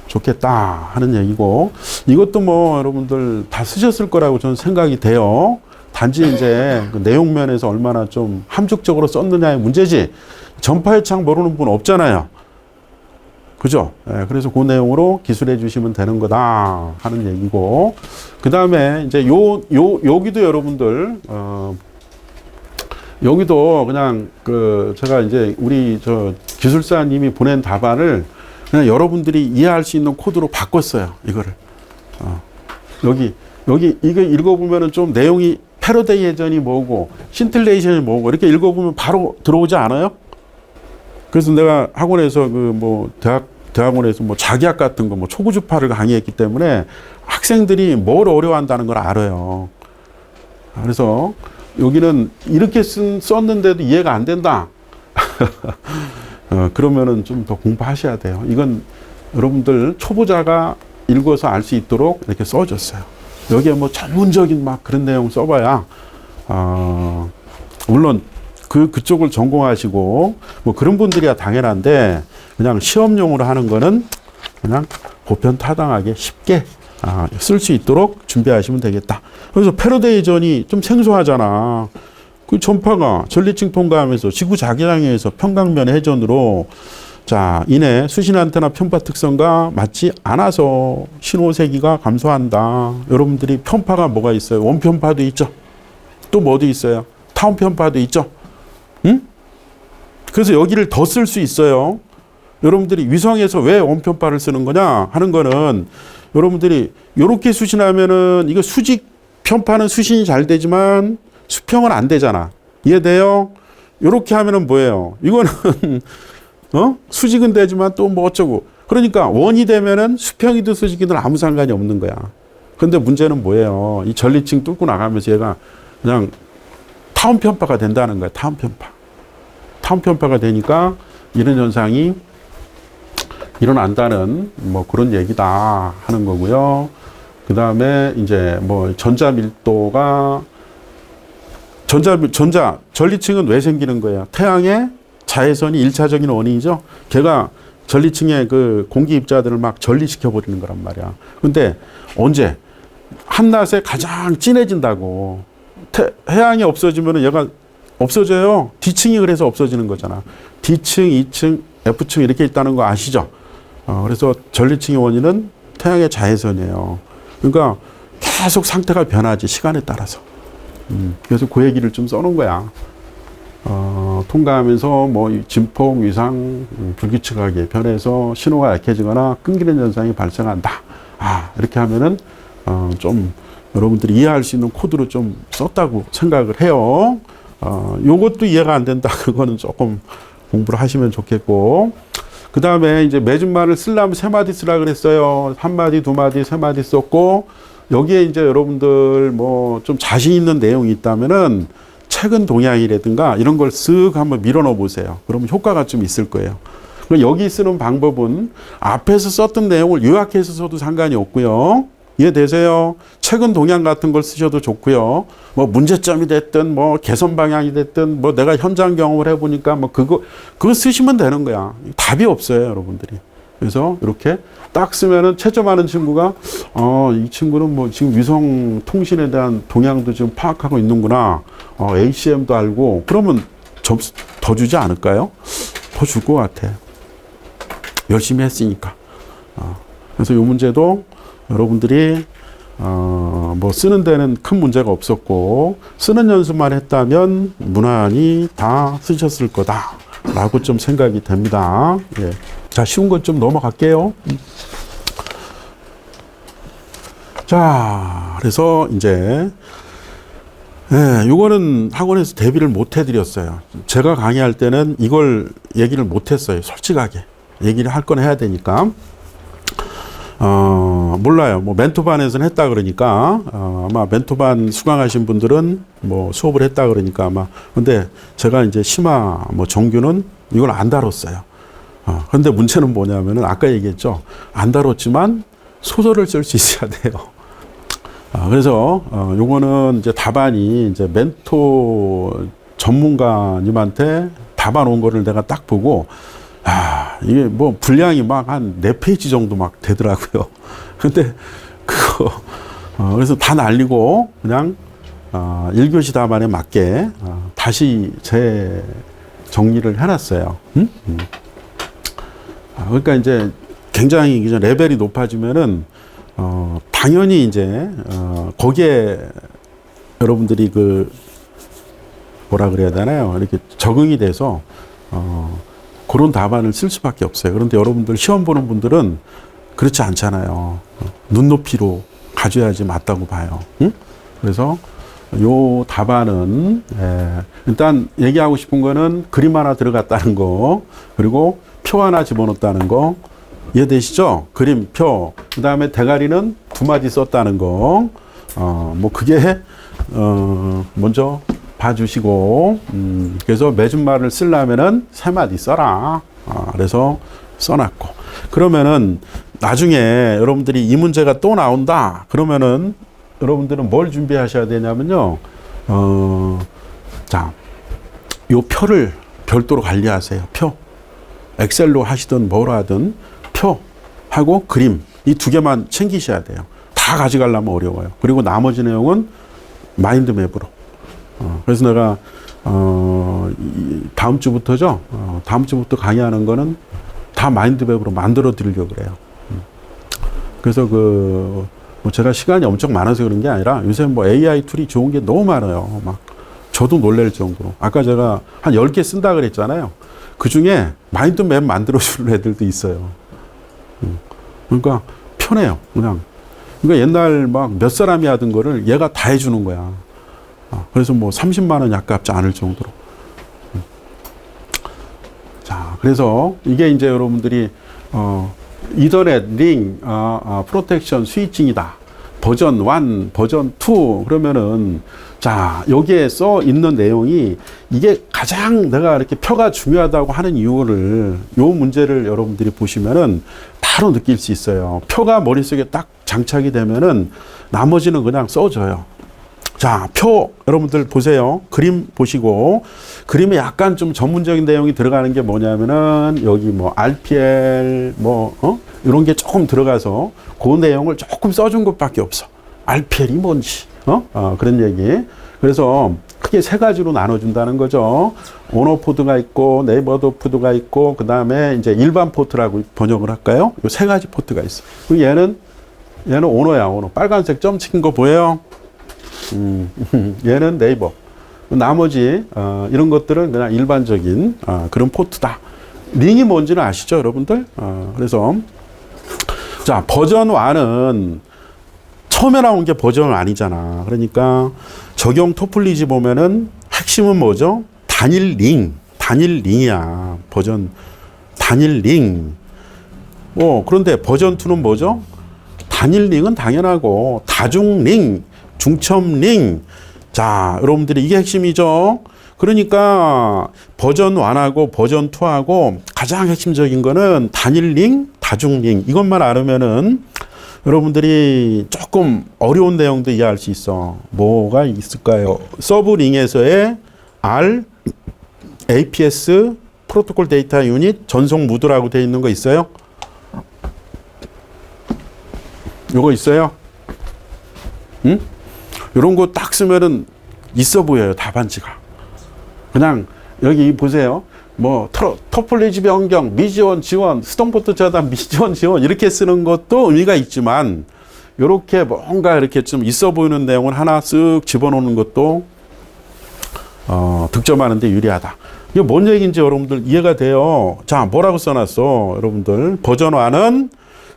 좋겠다 하는 얘기고, 이것도 뭐 여러분들 다 쓰셨을 거라고 저는 생각이 돼요. 단지 이제 그 내용 면에서 얼마나 좀 함축적으로 썼느냐의 문제지 전파의 창 모르는 분 없잖아요. 그죠? 예, 그래서 그 내용으로 기술해 주시면 되는 거다 하는 얘기고, 그 다음에 이제 여기도 여러분들 여기도 그냥 제가 이제 우리 기술사님이 보낸 답안을 그냥 여러분들이 이해할 수 있는 코드로 바꿨어요. 이거를. 여기 이거 읽어보면은 좀 내용이 패러데이 회전이 뭐고 신틀레이션이 뭐고 이렇게 읽어보면 바로 들어오지 않아요? 그래서 내가 학원에서 대학원에서 뭐 자기학 같은 거 뭐 초구주파를 강의했기 때문에 학생들이 뭘 어려워한다는 걸 알아요. 그래서 여기는 이렇게 썼는데도 이해가 안 된다. 그러면은 좀 더 공부하셔야 돼요. 이건 여러분들 초보자가 읽어서 알 수 있도록 이렇게 써줬어요. 여기에 뭐 전문적인 막 그런 내용 써봐야, 물론 그쪽을 전공하시고 뭐 그런 분들이야 당연한데 그냥 시험용으로 하는 거는 그냥 보편타당하게 쉽게 쓸 수 있도록 준비하시면 되겠다. 그래서 패러데이 전이 좀 생소하잖아. 그 전파가 전리층 통과하면서 지구 자기장에서 평강면 회전으로 이내 수신 안테나 편파 특성과 맞지 않아서 신호 세기가 감소한다. 여러분들이 편파가 뭐가 있어요? 원편파도 있죠. 또 뭐도 있어요? 타운 편파도 있죠. 응? 그래서 여기를 더 쓸 수 있어요. 여러분들이 위성에서 왜 원편파를 쓰는 거냐 하는 거는 여러분들이 이렇게 수신하면은 이거 수직 편파는 수신이 잘 되지만 수평은 안 되잖아. 이해돼요? 이렇게 하면은 뭐예요? 이거는 수직은 되지만 또 뭐 어쩌고. 그러니까 원이 되면은 수평이든 수직이든 아무 상관이 없는 거야. 근데 문제는 뭐예요? 이 전리층 뚫고 나가면서 얘가 그냥 타운 편파가 된다는 거야. 타운 편파. 타운 편파가 되니까 이런 현상이 일어난다는 뭐 그런 얘기다 하는 거고요. 그 다음에 이제 뭐 전자 밀도가 전리층은 왜 생기는 거예요? 태양의 자외선이 1차적인 원인이죠. 걔가 전리층의 그 공기 입자들을 막 전리시켜 버리는 거란 말이야. 근데 언제? 한낮에 가장 진해진다고. 해양이 없어지면 얘가 없어져요. D층이 그래서 없어지는 거잖아. D층, E층, F층 이렇게 있다는 거 아시죠? 그래서 전리층의 원인은 태양의 자외선이에요. 그러니까 계속 상태가 변하지, 시간에 따라서. 그래서 그 얘기를 좀 써놓은 거야. 통과하면서 뭐 진폭, 위상, 불규칙하게 변해서 신호가 약해지거나 끊기는 현상이 발생한다. 이렇게 하면은 좀 여러분들이 이해할 수 있는 코드로 좀 썼다고 생각을 해요. 요것도 이해가 안 된다. 그거는 조금 공부를 하시면 좋겠고. 그 다음에 이제 매준말을 쓰려면 3마디 쓰라 그랬어요. 1마디, 2마디, 3마디 썼고, 여기에 이제 여러분들 뭐 좀 자신 있는 내용이 있다면은 최근 동향이라든가 이런 걸 쓱 한번 밀어 넣어 보세요. 그러면 효과가 좀 있을 거예요. 여기 쓰는 방법은 앞에서 썼던 내용을 요약해서 써도 상관이 없고요. 이해되세요? 최근 동향 같은 걸 쓰셔도 좋고요. 뭐 문제점이 됐든 뭐 개선 방향이 됐든 뭐 내가 현장 경험을 해보니까 뭐 그거 쓰시면 되는 거야. 답이 없어요, 여러분들이. 그래서 이렇게 딱 쓰면은 채점하는 친구가 이 친구는 뭐 지금 위성 통신에 대한 동향도 지금 파악하고 있는구나. ACM도 알고 그러면 점수 더 주지 않을까요? 더 줄 것 같아. 열심히 했으니까. 그래서 이 문제도 여러분들이 뭐 쓰는 데는 큰 문제가 없었고 쓰는 연습만 했다면 무난히 다 쓰셨을 거다라고 좀 생각이 됩니다. 예. 자, 쉬운 것 좀 넘어갈게요. 자, 그래서 이제 요거는 학원에서 대비를 못 해드렸어요. 제가 강의할 때는 이걸 얘기를 못 했어요. 솔직하게 얘기를 할 건 해야 되니까. 몰라요. 뭐 멘토반에서는 했다 그러니까 아마 멘토반 수강하신 분들은 뭐 수업을 했다 그러니까 아마. 근데 제가 이제 심화 뭐 정규는 이걸 안 다뤘어요. 그런데 문제는 뭐냐면은 아까 얘기했죠. 안 다뤘지만 소설을 쓸 수 있어야 돼요. 그래서 요거는 이제 답안이 이제 멘토 전문가님한테 답안 온 거를 내가 딱 보고 이게 뭐 분량이 막 한 4페이지 정도 막 되더라고요. 근데 그거 그래서 다 날리고 그냥 1교시 답안에 맞게 다시 정리를 해놨어요. 그러니까 이제 굉장히 레벨이 높아지면은 당연히 이제 거기에 여러분들이 그 뭐라 그래야 되나요? 이렇게 적응이 돼서 그런 답안을 쓸 수밖에 없어요. 그런데 여러분들 시험 보는 분들은 그렇지 않잖아요. 눈높이로 가져야지 맞다고 봐요. 응? 그래서 요 답안은 일단 얘기하고 싶은 거는 그림 하나 들어갔다는 거, 그리고 표 하나 집어넣었다는 거 이해되시죠? 그림, 표, 그 다음에 대가리는 2마디 썼다는 거, 뭐 그게 먼저 봐주시고, 그래서 매준말을 쓰려면은 3마디 써라. 그래서 써놨고, 그러면은 나중에 여러분들이 이 문제가 또 나온다. 그러면은 여러분들은 뭘 준비하셔야 되냐면요. 자, 요 표를 별도로 관리하세요. 표. 엑셀로 하시든 뭐로 하든 표하고 그림 이 2개만 챙기셔야 돼요. 다 가져가려면 어려워요. 그리고 나머지 내용은 마인드맵으로. 그래서 내가 다음 주부터죠. 다음 주부터 강의하는 거는 다 마인드맵으로 만들어 드리려고 그래요. 그래서 뭐 제가 시간이 엄청 많아서 그런 게 아니라 요새 뭐 AI 툴이 좋은 게 너무 많아요. 막 저도 놀랄 정도로. 아까 제가 한 10개 쓴다 그랬잖아요. 그 중에 마인드맵 만들어주는 애들도 있어요. 그러니까 편해요, 그냥. 그러니까 옛날 막 몇 사람이 하던 거를 얘가 다 해주는 거야. 그래서 뭐 30만 원이 아깝지 않을 정도로. 자, 그래서 이게 이제 여러분들이 이더넷, 링, 프로텍션, 스위칭이다. 버전 1, 버전 2 그러면은 자, 여기에 써 있는 내용이 이게 가장 내가 이렇게 표가 중요하다고 하는 이유를 요 문제를 여러분들이 보시면은 바로 느낄 수 있어요. 표가 머릿속에 딱 장착이 되면은 나머지는 그냥 써져요. 자, 표 여러분들 보세요. 그림 보시고 그림에 약간 좀 전문적인 내용이 들어가는 게 뭐냐면은 여기 뭐 RPL 이런 게 조금 들어가서 그 내용을 조금 써준 것밖에 없어. RPL이 뭔지 그런 얘기. 그래서 크게 세 가지로 나눠준다는 거죠. 오너 포드가 있고 네이버드 포드가 있고 그 다음에 이제 일반 포트라고 번역을 할까요? 이 세 가지 포트가 있어. 그리고 얘는 오너야. 오너. 빨간색 점 찍힌 거 보여요? 얘는 네이버. 나머지 이런 것들은 그냥 일반적인 그런 포트다. 링이 뭔지는 아시죠, 여러분들? 그래서 자, 버전 1은 처음에 나온 게 버전 1이잖아. 그러니까 적용 토플리지 보면은 핵심은 뭐죠? 단일 링이야. 버전 단일 링. 그런데 버전 2는 뭐죠? 단일 링은 당연하고 다중 링, 중첩 링. 자, 여러분들이 이게 핵심이죠. 그러니까 버전 1하고 버전 2하고 가장 핵심적인 거는 단일 링, 다중 링. 이것만 알으면은 여러분들이 조금 어려운 내용도 이해할 수 있어. 뭐가 있을까요? 서브 링에서의 R, APS, 프로토콜 데이터 유닛, 전송 무드라고 되어 있는 거 있어요? 요거 있어요? 응? 이런 거 딱 쓰면은 있어 보여요, 답안지가. 그냥 여기 보세요. 토플리지 변경, 미지원 지원, 스톤포트 차단, 미지원 지원 이렇게 쓰는 것도 의미가 있지만 이렇게 뭔가 이렇게 좀 있어 보이는 내용을 하나 쓱 집어넣는 것도 득점하는 데 유리하다. 이게 뭔 얘기인지 여러분들 이해가 돼요. 자, 뭐라고 써놨어? 여러분들 버전 1은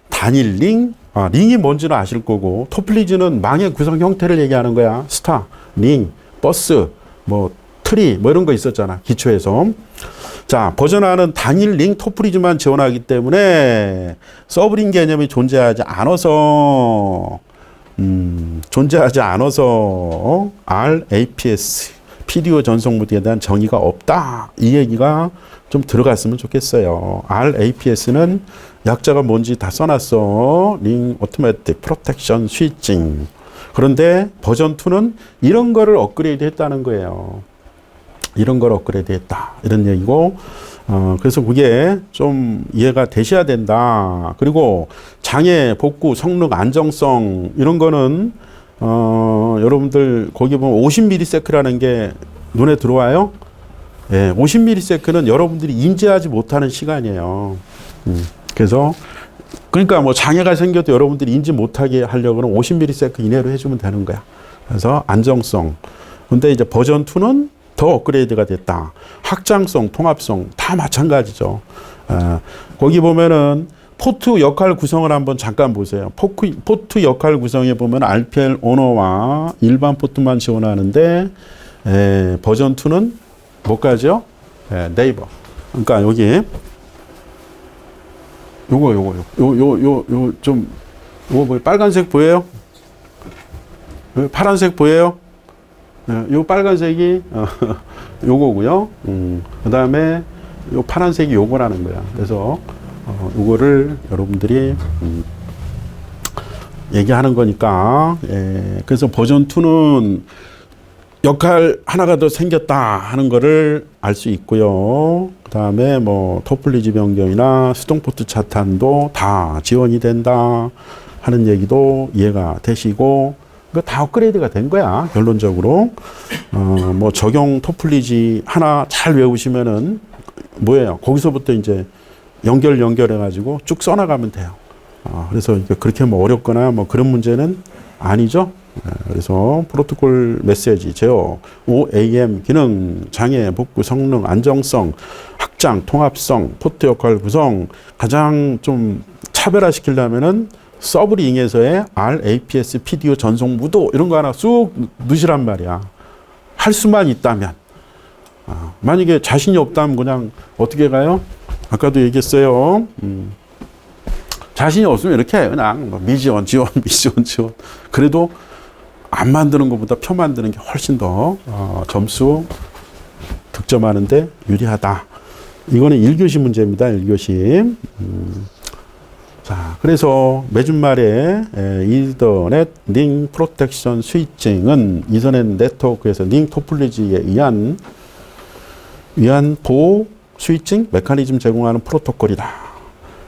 단일 링, 링이 뭔지는 아실 거고 토플리지는 망의 구성 형태를 얘기하는 거야. 스타, 링, 버스, 트리 이런 거 있었잖아. 기초에서. 자, 버전 1은 단일 링 토플리지만 지원하기 때문에 서브링 개념이 존재하지 않아서 R, APS, PDO 전송 무드에 대한 정의가 없다. 이 얘기가 좀 들어갔으면 좋겠어요. R, APS는 약자가 뭔지 다 써놨어. 링 오토매틱 프로텍션 스위칭. 그런데 버전 2는 이런 거를 업그레이드 했다는 거예요. 이런 걸 업그레이드 했다. 이런 얘기고, 그래서 그게 좀 이해가 되셔야 된다. 그리고 장애, 복구, 성능, 안정성, 이런 거는, 여러분들 거기 보면 50ms라는 게 눈에 들어와요? 예, 50ms는 여러분들이 인지하지 못하는 시간이에요. 그래서, 그러니까 장애가 생겨도 여러분들이 인지 못하게 하려고는 50ms 이내로 해주면 되는 거야. 그래서 안정성. 근데 이제 버전 2는 더 업그레이드가 됐다. 확장성, 통합성 다 마찬가지죠. 거기 보면은 포트 역할 구성을 한번 잠깐 보세요. 포트 역할 구성에 보면 RPL 오너와 일반 포트만 지원하는데 버전 2는 뭐까지요? 네이버. 그러니까 여기 요거 빨간색 보여요? 파란색 보여요? 요 빨간색이 요거고요. 그 다음에 요 파란색이 요거라는 거야. 그래서 요거를 여러분들이 얘기하는 거니까. 그래서 버전 2는 역할 하나가 더 생겼다 하는 거를 알 수 있고요. 그 다음에 토플리지 변경이나 수동포트 차단도 다 지원이 된다 하는 얘기도 이해가 되시고, 그 다 업그레이드가 된 거야, 결론적으로. 적용 토플리지 하나 잘 외우시면은 뭐예요? 거기서부터 이제 연결해가지고 쭉 써나가면 돼요. 그래서 그렇게 어렵거나 그런 문제는 아니죠. 그래서 프로토콜 메시지, 제어, OAM, 기능, 장애, 복구, 성능, 안정성, 확장, 통합성, 포트 역할 구성, 가장 좀 차별화시키려면은 서브링에서의 R, APS, PDO, 전송 무도 이런 거 하나 쑥 넣으시란 말이야. 할 수만 있다면. 만약에 자신이 없다면 그냥 어떻게 가요? 아까도 얘기했어요. 자신이 없으면 이렇게 해요. 그냥 미지원, 지원. 그래도 안 만드는 것보다 표 만드는 게 훨씬 더 점수 득점하는데 유리하다. 이거는 1교시 문제입니다. 1교시. 자, 그래서 매주말에 이더넷 링 프로텍션 스위칭은 이더넷 네트워크에서 링 토폴로지에 의한 보호 스위칭 메커니즘 제공하는 프로토콜이다.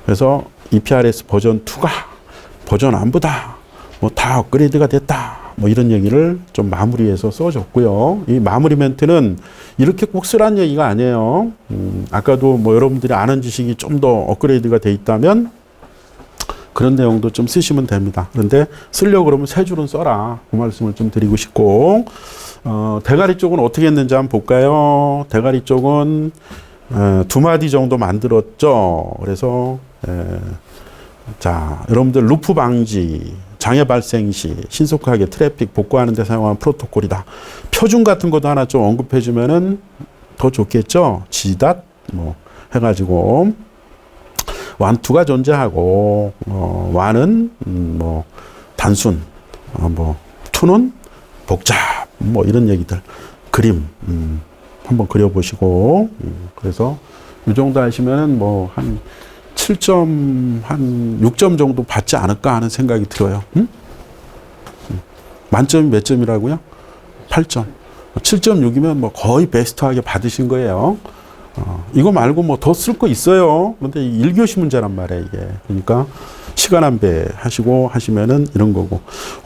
그래서 EPRS 버전 2가 버전 안보다 뭐 다 업그레이드가 됐다. 뭐 이런 얘기를 좀 마무리해서 써줬고요. 이 마무리 멘트는 이렇게 꼭 쓰라는 얘기가 아니에요. 아까도 뭐 여러분들이 아는 지식이 좀 더 업그레이드가 돼 있다면 그런 내용도 좀 쓰시면 됩니다. 그런데 쓰려고 그러면 세 줄은 써라. 그 말씀을 좀 드리고 싶고, 대가리 쪽은 어떻게 했는지 한번 볼까요? 대가리 쪽은 2마디 정도 만들었죠. 그래서 자, 여러분들 루프 방지, 장애 발생 시 신속하게 트래픽 복구하는 데 사용하는 프로토콜이다. 표준 같은 것도 하나 좀 언급해 주면은 더 좋겠죠. 지닷 뭐 해가지고 완투가 존재하고 완은 뭐 단순, 뭐 투는 복잡, 뭐 이런 얘기들 그림 한번 그려보시고 그래서 이 정도 하시면은 뭐 한 7점 한 6점 정도 받지 않을까 하는 생각이 들어요. 만점이 몇 점이라고요? 8점. 7.6이면 뭐 거의 베스트하게 받으신 거예요. 이거 말고 뭐 더 쓸 거 있어요. 그런데 1교시 문제란 말이에요, 이게. 그러니까 시간 안배 하시고 하시면은 이런 거고.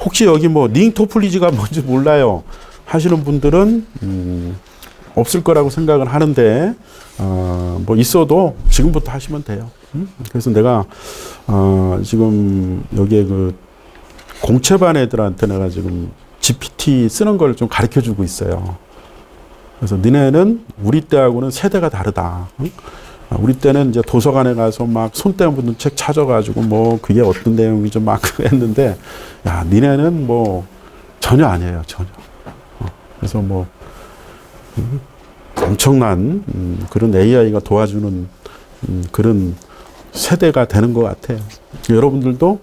혹시 여기 뭐 링 토폴로지가 뭔지 몰라요 하시는 분들은 없을 거라고 생각을 하는데 뭐 있어도 지금부터 하시면 돼요. 그래서 내가 지금 여기에 그 공채반 애들한테 내가 지금 GPT 쓰는 걸 좀 가르쳐 주고 있어요. 그래서 너네는 우리 때하고는 세대가 다르다. 우리 때는 이제 도서관에 가서 막 손때 묻는 책 찾아가지고 뭐 그게 어떤 내용이죠 막 했는데, 야, 너네는 뭐 전혀 아니에요, 전혀. 그래서 뭐 엄청난 그런 AI가 도와주는 그런 세대가 되는 것 같아요. 여러분들도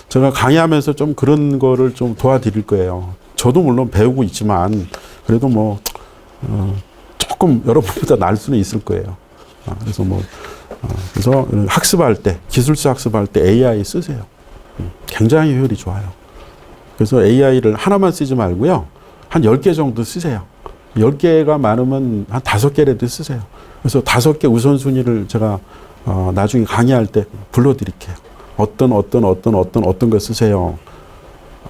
제가 강의하면서 좀 그런 거를 좀 도와드릴 거예요. 저도 물론 배우고 있지만 그래도 뭐 조금 여러분보다 날 수는 있을 거예요. 그래서 뭐 그래서 학습할 때, 기술사 학습할 때 AI 쓰세요. 굉장히 효율이 좋아요. 그래서 AI를 하나만 쓰지 말고요. 한 10개 정도 쓰세요. 10개가 많으면 한 5개라도 쓰세요. 그래서 5개 우선순위를 제가 나중에 강의할 때 불러드릴게요. 어떤 거 쓰세요.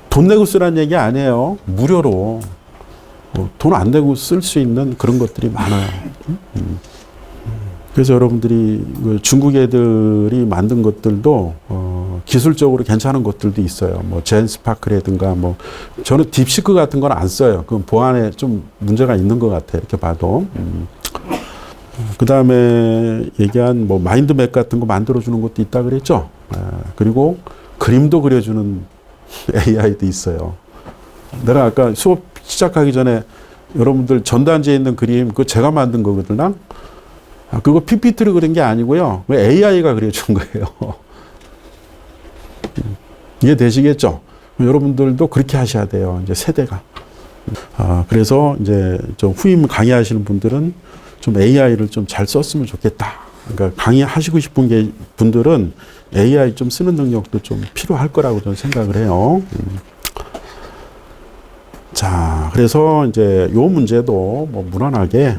돈 내고 쓰라는 얘기 아니에요. 무료로. 돈 안 내고 쓸 수 있는 그런 것들이 많아요. 그래서 여러분들이 중국 애들이 만든 것들도 기술적으로 괜찮은 것들도 있어요. 뭐 젠스파크라든가 뭐 저는 딥시크 같은 건 안 써요. 그건 보안에 좀 문제가 있는 것 같아요. 이렇게 봐도. 그 다음에 얘기한 뭐 마인드맵 같은 거 만들어주는 것도 있다 그랬죠. 그리고 그림도 그려주는 AI도 있어요. 내가 아까 수업 시작하기 전에 여러분들 전단지에 있는 그림 그거 제가 만든 거거든요. 그거 PPT로 그린 게 아니고요. AI가 그려준 거예요. 이해되시겠죠? 여러분들도 그렇게 하셔야 돼요. 이제 세대가. 그래서 이제 좀 후임 강의하시는 분들은 좀 AI를 좀 잘 썼으면 좋겠다. 그러니까 강의하시고 싶은 분들은 AI 좀 쓰는 능력도 좀 필요할 거라고 저는 생각을 해요. 자, 그래서 이제 요 문제도 뭐 무난하게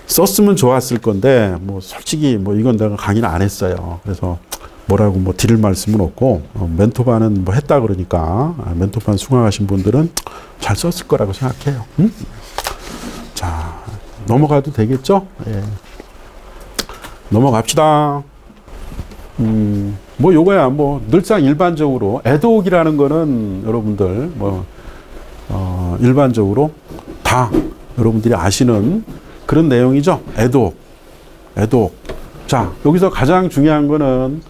썼으면 좋았을 건데 뭐 솔직히 뭐 이건 내가 강의는 안 했어요. 그래서 뭐라고 뭐 드릴 말씀은 없고 멘토반은 뭐 했다 그러니까 멘토반 수강하신 분들은 잘 썼을 거라고 생각해요. 자, 넘어가도 되겠죠? 예. 넘어갑시다. 뭐 요거야 뭐 늘상 일반적으로 애드옥이라는 거는 여러분들 뭐 일반적으로 다 여러분들이 아시는 그런 내용이죠. 애드옥. 자, 여기서 가장 중요한 거는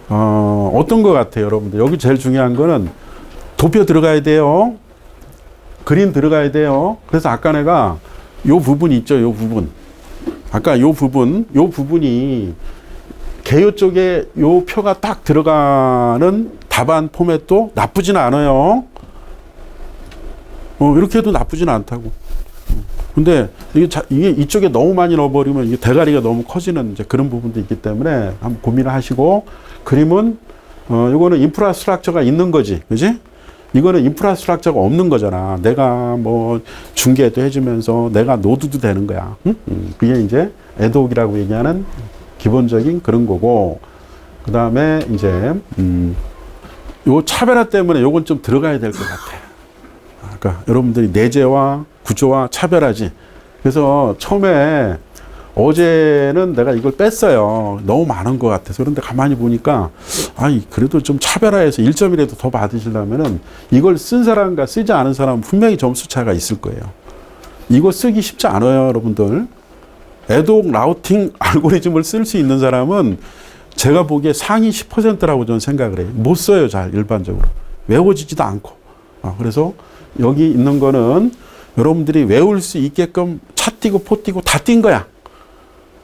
어떤 것 같아요, 여러분들? 여기 제일 중요한 거는 도표 들어가야 돼요. 그림 들어가야 돼요. 그래서 아까 내가 요 부분 있죠, 요 부분. 아까 요 부분이 개요 쪽에 요 표가 딱 들어가는 답안 포맷도 나쁘진 않아요. 이렇게 해도 나쁘진 않다고. 근데 이게 이쪽에 너무 많이 넣어버리면 이게 대가리가 너무 커지는 이제 그런 부분도 있기 때문에 한번 고민을 하시고, 그림은 요거는 인프라스트럭처가 있는 거지, 그지? 이거는 인프라스트럭처가 없는 거잖아. 내가 뭐 중개도 해주면서 내가 노드도 되는 거야. 응? 그게 이제 애드옥이라고 얘기하는 기본적인 그런 거고, 그 다음에 이제 요 차별화 때문에 요건 좀 들어가야 될 것 같아. 그러니까 여러분들이 내재와 구조와 차별화지. 그래서 처음에 어제는 내가 이걸 뺐어요. 너무 많은 것 같아서. 그런데 가만히 보니까, 그래도 좀 차별화해서 1점이라도 더 받으시려면은 이걸 쓴 사람과 쓰지 않은 사람은 분명히 점수 차이가 있을 거예요. 이거 쓰기 쉽지 않아요, 여러분들. 애독 라우팅 알고리즘을 쓸 수 있는 사람은 제가 보기에 상위 10%라고 저는 생각을 해요. 못 써요, 잘, 일반적으로. 외워지지도 않고. 그래서 여기 있는 거는 여러분들이 외울 수 있게끔 차 띄고 포 띄고 다 띈 거야.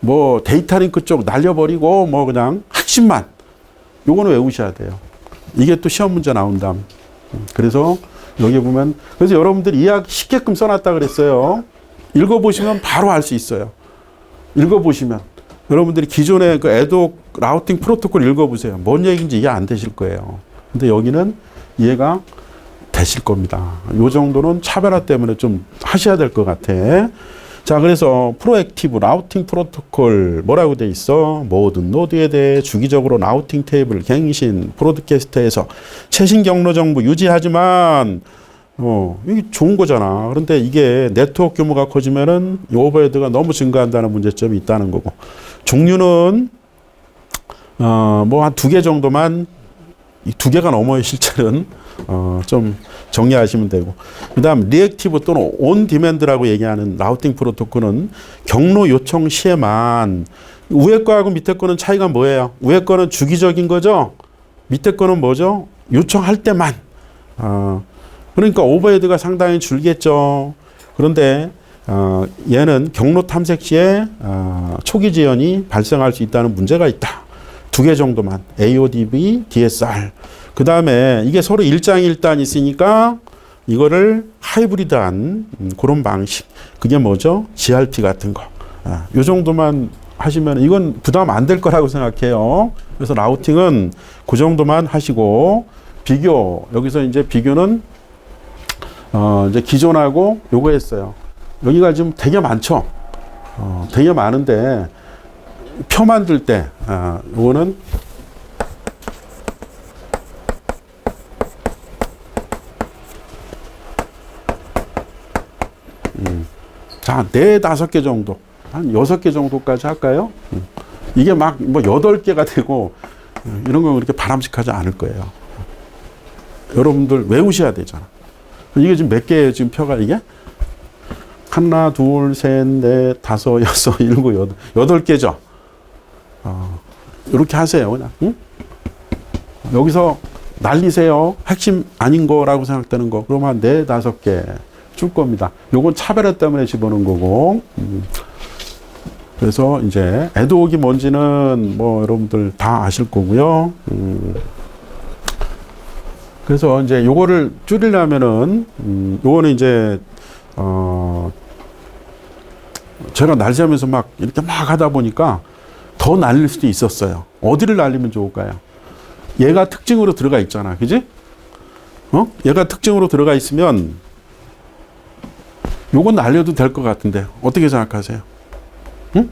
뭐 데이터 링크 쪽 날려버리고 뭐 그냥 핵심만 요거는 외우셔야 돼요. 이게 또 시험 문제 나온다. 그래서 여기 보면, 그래서 여러분들이 이해하기 쉽게끔 써놨다 그랬어요. 읽어보시면 바로 알 수 있어요. 읽어보시면 여러분들이 기존의 그 애독 라우팅 프로토콜 읽어보세요. 뭔 얘기인지 이해 안 되실 거예요. 근데 여기는 이해가 되실 겁니다. 요 정도는 차별화 때문에 좀 하셔야 될 것 같아. 자, 그래서 프로액티브 라우팅 프로토콜 뭐라고 돼 있어? 모든 노드에 대해 주기적으로 라우팅 테이블 갱신 브로드캐스트에서 최신 경로 정보 유지하지만 이게 좋은 거잖아. 그런데 이게 네트워크 규모가 커지면은 이 오버헤드가 너무 증가한다는 문제점이 있다는 거고, 종류는 뭐 한 2개 정도만, 이 2개가 넘어요 실제는. 좀 정리하시면 되고, 그 다음 리액티브 또는 온 디맨드라고 얘기하는 라우팅 프로토콜은 경로 요청 시에만, 위에 거하고 밑에 거는 차이가 뭐예요? 위에 거는 주기적인 거죠, 밑에 거는 뭐죠? 요청할 때만. 그러니까 오버헤드가 상당히 줄겠죠. 그런데 얘는 경로 탐색 시에 초기 지연이 발생할 수 있다는 문제가 있다. 2개 정도만, AODB, DSR. 그 다음에 이게 서로 일장일단 있으니까 이거를 하이브리드한 그런 방식. 그게 뭐죠? GRP 같은 거. 요 정도만 하시면 이건 부담 안 될 거라고 생각해요. 그래서 라우팅은 그 정도만 하시고, 비교, 여기서 이제 비교는 이제 기존하고 요거 했어요. 여기가 지금 되게 많죠? 되게 많은데, 표 만들 때, 요거는 자, 4-5개 정도, 한 6개 정도까지 할까요? 이게 막 뭐 8개가 되고 이런 건 그렇게 바람직하지 않을 거예요. 여러분들 외우셔야 되잖아. 이게 지금 몇 개예요, 지금 표가 이게? 하나, 둘, 셋, 넷, 다섯, 여섯, 일곱, 여덟 개죠. 이렇게 하세요, 그냥. 응? 여기서 날리세요. 핵심 아닌 거라고 생각되는 거. 그러면 한 4-5개 줄 겁니다. 요건 차별화 때문에 집어넣은 거고. 그래서 이제 애드옥이 뭔지는 뭐 여러분들 다 아실 거고요. 그래서 이제 요거를 줄이려면은, 요거는 이제, 제가 날리면서 막 이렇게 막 하다 보니까 더 날릴 수도 있었어요. 어디를 날리면 좋을까요? 얘가 특징으로 들어가 있잖아. 그지? 얘가 특징으로 들어가 있으면 요건 날려도 될 것 같은데, 어떻게 생각하세요? 응?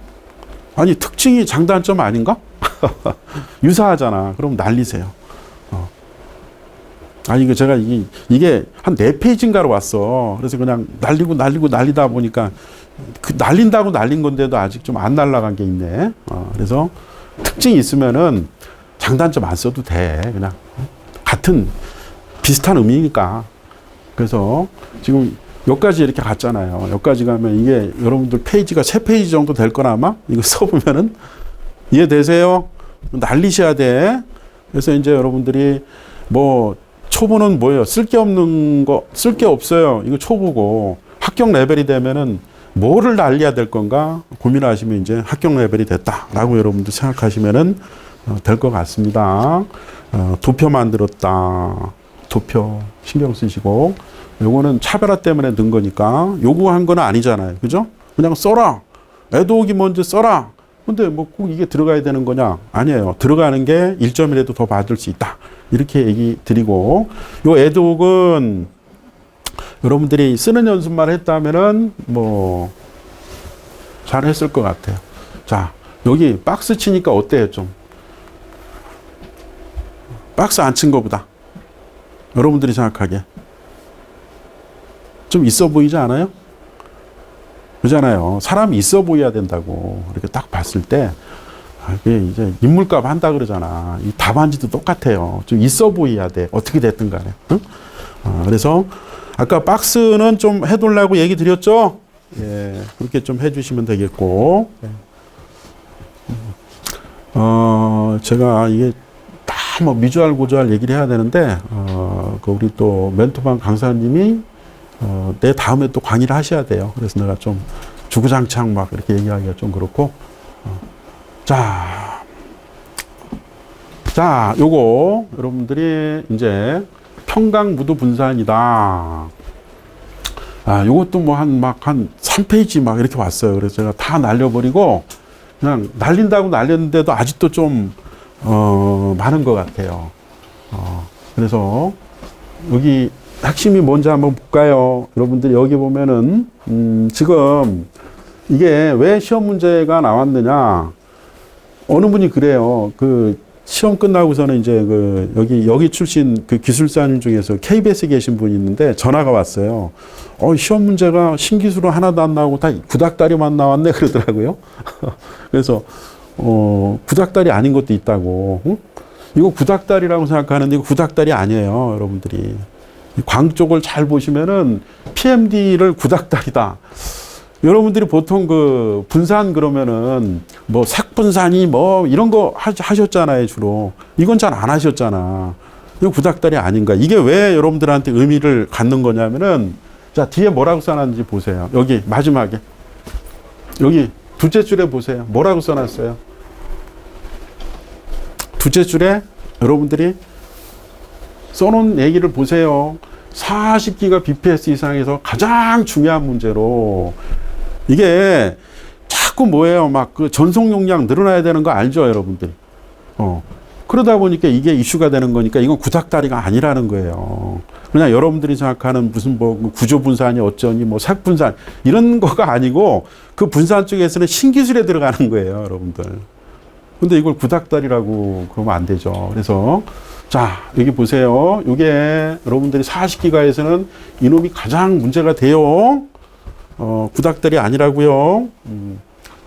아니, 특징이 장단점 아닌가? 유사하잖아. 그럼 날리세요. 이거 제가 이게 한 4페이지인가로 왔어. 그래서 그냥 날리다 보니까 날린다고 날린 건데도 아직 좀 안 날라간 게 있네. 그래서 특징이 있으면은 장단점 안 써도 돼. 그냥 같은 비슷한 의미니까. 그래서 지금 여기까지 이렇게 갔잖아요. 여기까지 가면 이게 여러분들 페이지가 3페이지 정도 될 거나 아마 이거 써보면은 이해되세요? 날리셔야 돼. 그래서 이제 여러분들이 뭐 초보는 뭐예요? 쓸 게 없는 거, 쓸 게 없어요. 이거 초보고 합격 레벨이 되면은 뭐를 날려야 될 건가 고민하시면 이제 합격 레벨이 됐다라고 여러분들 생각하시면은 될 것 같습니다. 도표 만들었다. 도표 신경 쓰시고, 요거는 차별화 때문에 넣은 거니까 요구한 건 아니잖아요. 그죠? 그냥 써라. 애도오기 먼저 써라. 근데 뭐 꼭 이게 들어가야 되는 거냐? 아니에요. 들어가는 게 1점이라도 더 받을 수 있다. 이렇게 얘기 드리고, 요 애도옥은 여러분들이 쓰는 연습만 했다면은 뭐 잘 했을 것 같아요. 자, 여기 박스 치니까 어때요? 좀 박스 안 친 거보다 여러분들이 생각하기에 좀 있어 보이지 않아요? 그러잖아요. 사람이 있어 보여야 된다고. 이렇게 딱 봤을 때 이게 이제 인물값 한다 그러잖아. 이 답안지도 똑같아요. 좀 있어 보여야 돼. 어떻게 됐든 간에. 응? 그래서 아까 박스는 좀 해둘라고 얘기 드렸죠? 예, 그렇게 좀 해주시면 되겠고. 제가 이게 다 뭐 미주알 고주알 얘기를 해야 되는데, 그 우리 또 멘토방 강사님이 내 다음에 또 강의를 하셔야 돼요. 그래서 내가 좀 주구장창 막 이렇게 얘기하기가 좀 그렇고. 자, 요거 여러분들이 이제 평강무도 분산이다. 요것도 뭐 한 3페이지 막 이렇게 왔어요. 그래서 제가 다 날려버리고 그냥 날린다고 날렸는데도 아직도 좀 많은 것 같아요. 그래서 여기 핵심이 뭔지 한번 볼까요? 여러분들 여기 보면은 지금 이게 왜 시험 문제가 나왔느냐? 어느 분이 그래요. 그 시험 끝나고서는 이제 그 여기 출신 그 기술사님 중에서 KBS에 계신 분이 있는데 전화가 왔어요. 시험 문제가 신기술은 하나도 안 나오고 다 구닥다리만 나왔네 그러더라고요. 그래서 구닥다리 아닌 것도 있다고. 응? 이거 구닥다리라고 생각하는데 이거 구닥다리 아니에요, 여러분들이. 광 쪽을 잘 보시면은 PMD를 구닥다리다. 여러분들이 보통 그 분산 그러면은 뭐 색분산이 뭐 이런 거 하셨잖아요, 주로. 이건 잘 안 하셨잖아. 이거 구닥다리 아닌가. 이게 왜 여러분들한테 의미를 갖는 거냐면은 자, 뒤에 뭐라고 써놨는지 보세요. 여기 마지막에. 여기 둘째 줄에 보세요. 뭐라고 써놨어요? 둘째 줄에 여러분들이 써놓은 얘기를 보세요. 40기가 bps 이상에서 가장 중요한 문제로 이게 자꾸 뭐예요? 막 그 전송 용량 늘어나야 되는 거 알죠, 여러분들? 그러다 보니까 이게 이슈가 되는 거니까 이건 구닥다리가 아니라는 거예요. 그냥 여러분들이 생각하는 무슨 뭐 구조 분산이 어쩌니 뭐 색 분산 이런 거가 아니고 그 분산 쪽에서는 신기술에 들어가는 거예요, 여러분들. 근데 이걸 구닥다리라고 그러면 안 되죠. 그래서 자, 여기 보세요. 이게 여러분들이 40기가에서는 이놈이 가장 문제가 돼요. 구닥다리 아니라고요.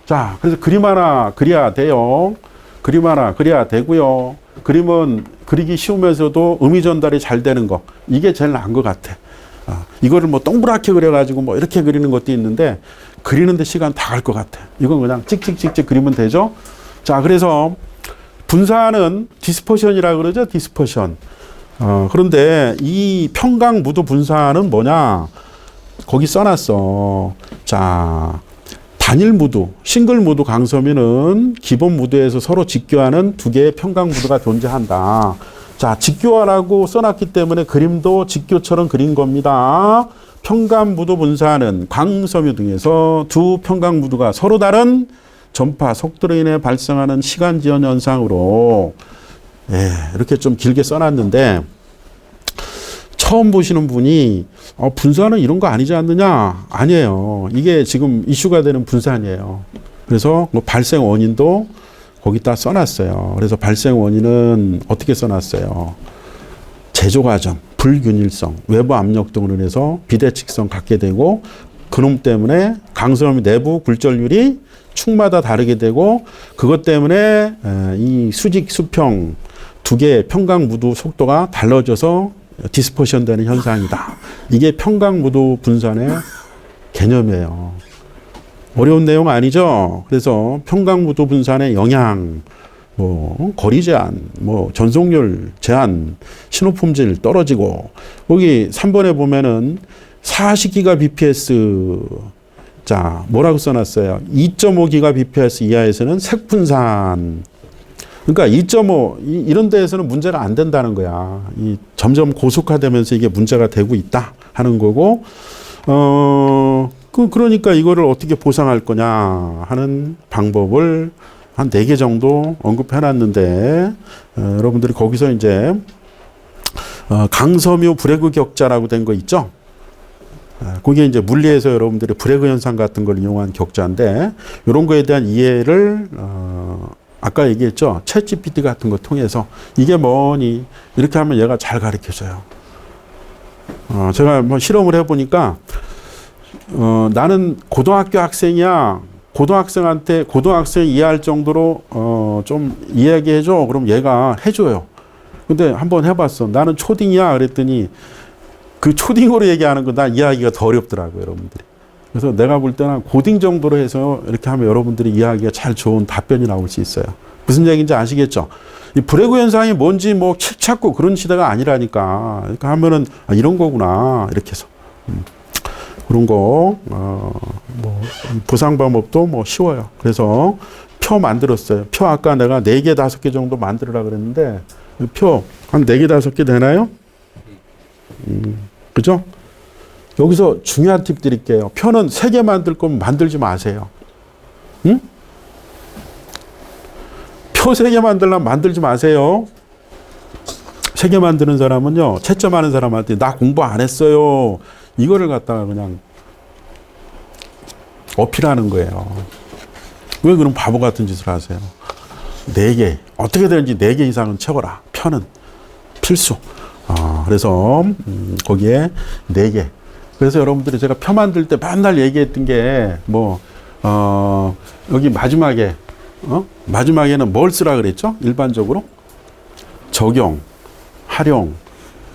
자, 그래서 그림 하나 그려야 돼요. 그림 하나 그려야 되고요. 그림은 그리기 쉬우면서도 의미 전달이 잘 되는 거. 이게 제일 나은 것 같아. 이거를 뭐 동그랗게 그려가지고 뭐 이렇게 그리는 것도 있는데 그리는데 시간 다 갈 것 같아. 이건 그냥 찍찍찍찍 그리면 되죠. 자, 그래서 분산은 디스퍼션이라고 그러죠. 디스퍼션. 그런데 이 평강무도 분산은 뭐냐? 거기 써놨어. 자, 단일 무드, 싱글 무드 강섬유는 기본 무드에서 서로 직교하는 두 개의 평강무드가 존재한다. 자, 직교하라고 써놨기 때문에 그림도 직교처럼 그린 겁니다. 평강무드 분산은 강섬유 등에서 두 평강무드가 서로 다른 전파, 속도로 인해 발생하는 시간 지연 현상으로 이렇게 좀 길게 써놨는데 처음 보시는 분이 분산은 이런 거 아니지 않느냐? 아니에요. 이게 지금 이슈가 되는 분산이에요. 그래서 뭐 발생 원인도 거기다 써놨어요. 그래서 발생 원인은 어떻게 써놨어요? 제조 과정, 불균일성, 외부 압력 등으로 인해서 비대칭성 갖게 되고 그놈 때문에 강섬유 내부 굴절률이 축마다 다르게 되고 그것 때문에 이 수직 수평 두 개의 평강무드 속도가 달라져서 디스퍼션 되는 현상이다. 이게 평강무드 분산의 개념이에요. 어려운 내용 아니죠? 그래서 평강무드 분산의 영향, 뭐 거리 제한, 뭐 전송률 제한, 신호 품질 떨어지고 거기 3번에 보면은 40기가 bps 자, 뭐라고 써놨어요? 2.5기가 bps 이하에서는 색분산. 그러니까 2.5 이런 데에서는 문제가 안 된다는 거야. 점점 고속화되면서 이게 문제가 되고 있다. 하는 거고, 그러니까 이거를 어떻게 보상할 거냐 하는 방법을 한 4개 정도 언급해 놨는데, 여러분들이 거기서 이제, 강섬유 브래그 격자라고 된 거 있죠? 그게 이제 물리에서 여러분들이 브래그 현상 같은 걸 이용한 격자인데, 이런 거에 대한 이해를, 아까 얘기했죠? 챗GPT 같은 거 통해서 이게 뭐니? 이렇게 하면 얘가 잘 가르쳐 줘요. 제가 뭐 실험을 해보니까, 나는 고등학교 학생이야. 고등학생 이해할 정도로, 좀 이야기해줘. 그럼 얘가 해줘요. 근데 한번 해봤어. 나는 초딩이야. 그랬더니 그 초딩으로 얘기하는 거 난 이해하기가 더 어렵더라고요, 여러분들이. 그래서 내가 볼 때는 고딩 정도로 해서 이렇게 하면 여러분들이 이해하기가 잘 좋은 답변이 나올 수 있어요. 무슨 얘기인지 아시겠죠? 이 브래그 현상이 뭔지 뭐 책 찾고 그런 시대가 아니라니까. 그러니까 하면은 이런 거구나. 이렇게 해서. 그런 거, 뭐, 보상 방법도 뭐 쉬워요. 그래서 표 만들었어요. 표 아까 내가 4개, 5개 정도 만들으라 그랬는데, 표 한 4개, 5개 되나요? 그죠? 여기서 중요한 팁 드릴게요. 표는 3개 만들 거면 만들지 마세요. 응? 표 3개 만들려면 만들지 마세요. 3개 만드는 사람은요, 채점하는 사람한테 나 공부 안 했어요. 이거를 갖다가 그냥 어필하는 거예요. 왜 그런 바보 같은 짓을 하세요? 4개. 어떻게 되는지 4개 이상은 채워라. 표는 필수. 그래서, 거기에 4개. 그래서 여러분들이 제가 표 만들 때 맨날 얘기했던 게, 뭐, 여기 마지막에는 뭘 쓰라 그랬죠? 일반적으로? 적용, 활용,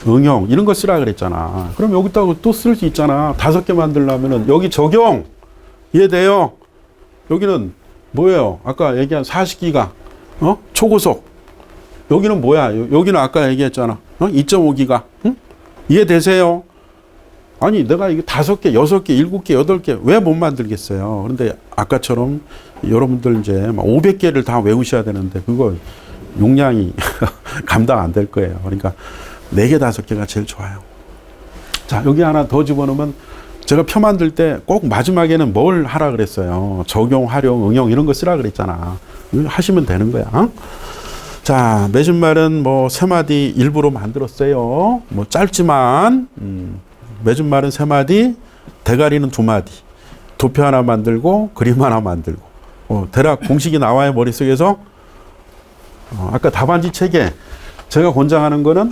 응용, 이런 거 쓰라 그랬잖아. 그럼 여기다가 또 쓸 수 있잖아. 5개 만들려면은, 여기 적용, 이해돼요? 여기는 뭐예요? 아까 얘기한 40기가, 초고속. 여기는 뭐야? 여기는 아까 얘기했잖아. 2.5기가. 응? 이해되세요? 아니, 내가 이게 5개, 6개, 7개, 8개 왜 못 만들겠어요? 그런데 아까처럼 여러분들 이제 500개를 다 외우셔야 되는데 그거 용량이 감당 안 될 거예요. 그러니까 4개, 5개가 제일 좋아요. 자, 여기 하나 더 집어넣으면 제가 표 만들 때 꼭 마지막에는 뭘 하라 그랬어요. 적용, 활용, 응용 이런 거 쓰라 그랬잖아. 하시면 되는 거야. 자, 맺은말은 뭐 3마디 일부러 만들었어요. 뭐 짧지만 맺은말은 3마디, 대가리는 2마디. 도표 하나 만들고 그림 하나 만들고. 대략 공식이 나와요, 머릿속에서. 아까 답안지 책에 제가 권장하는 거는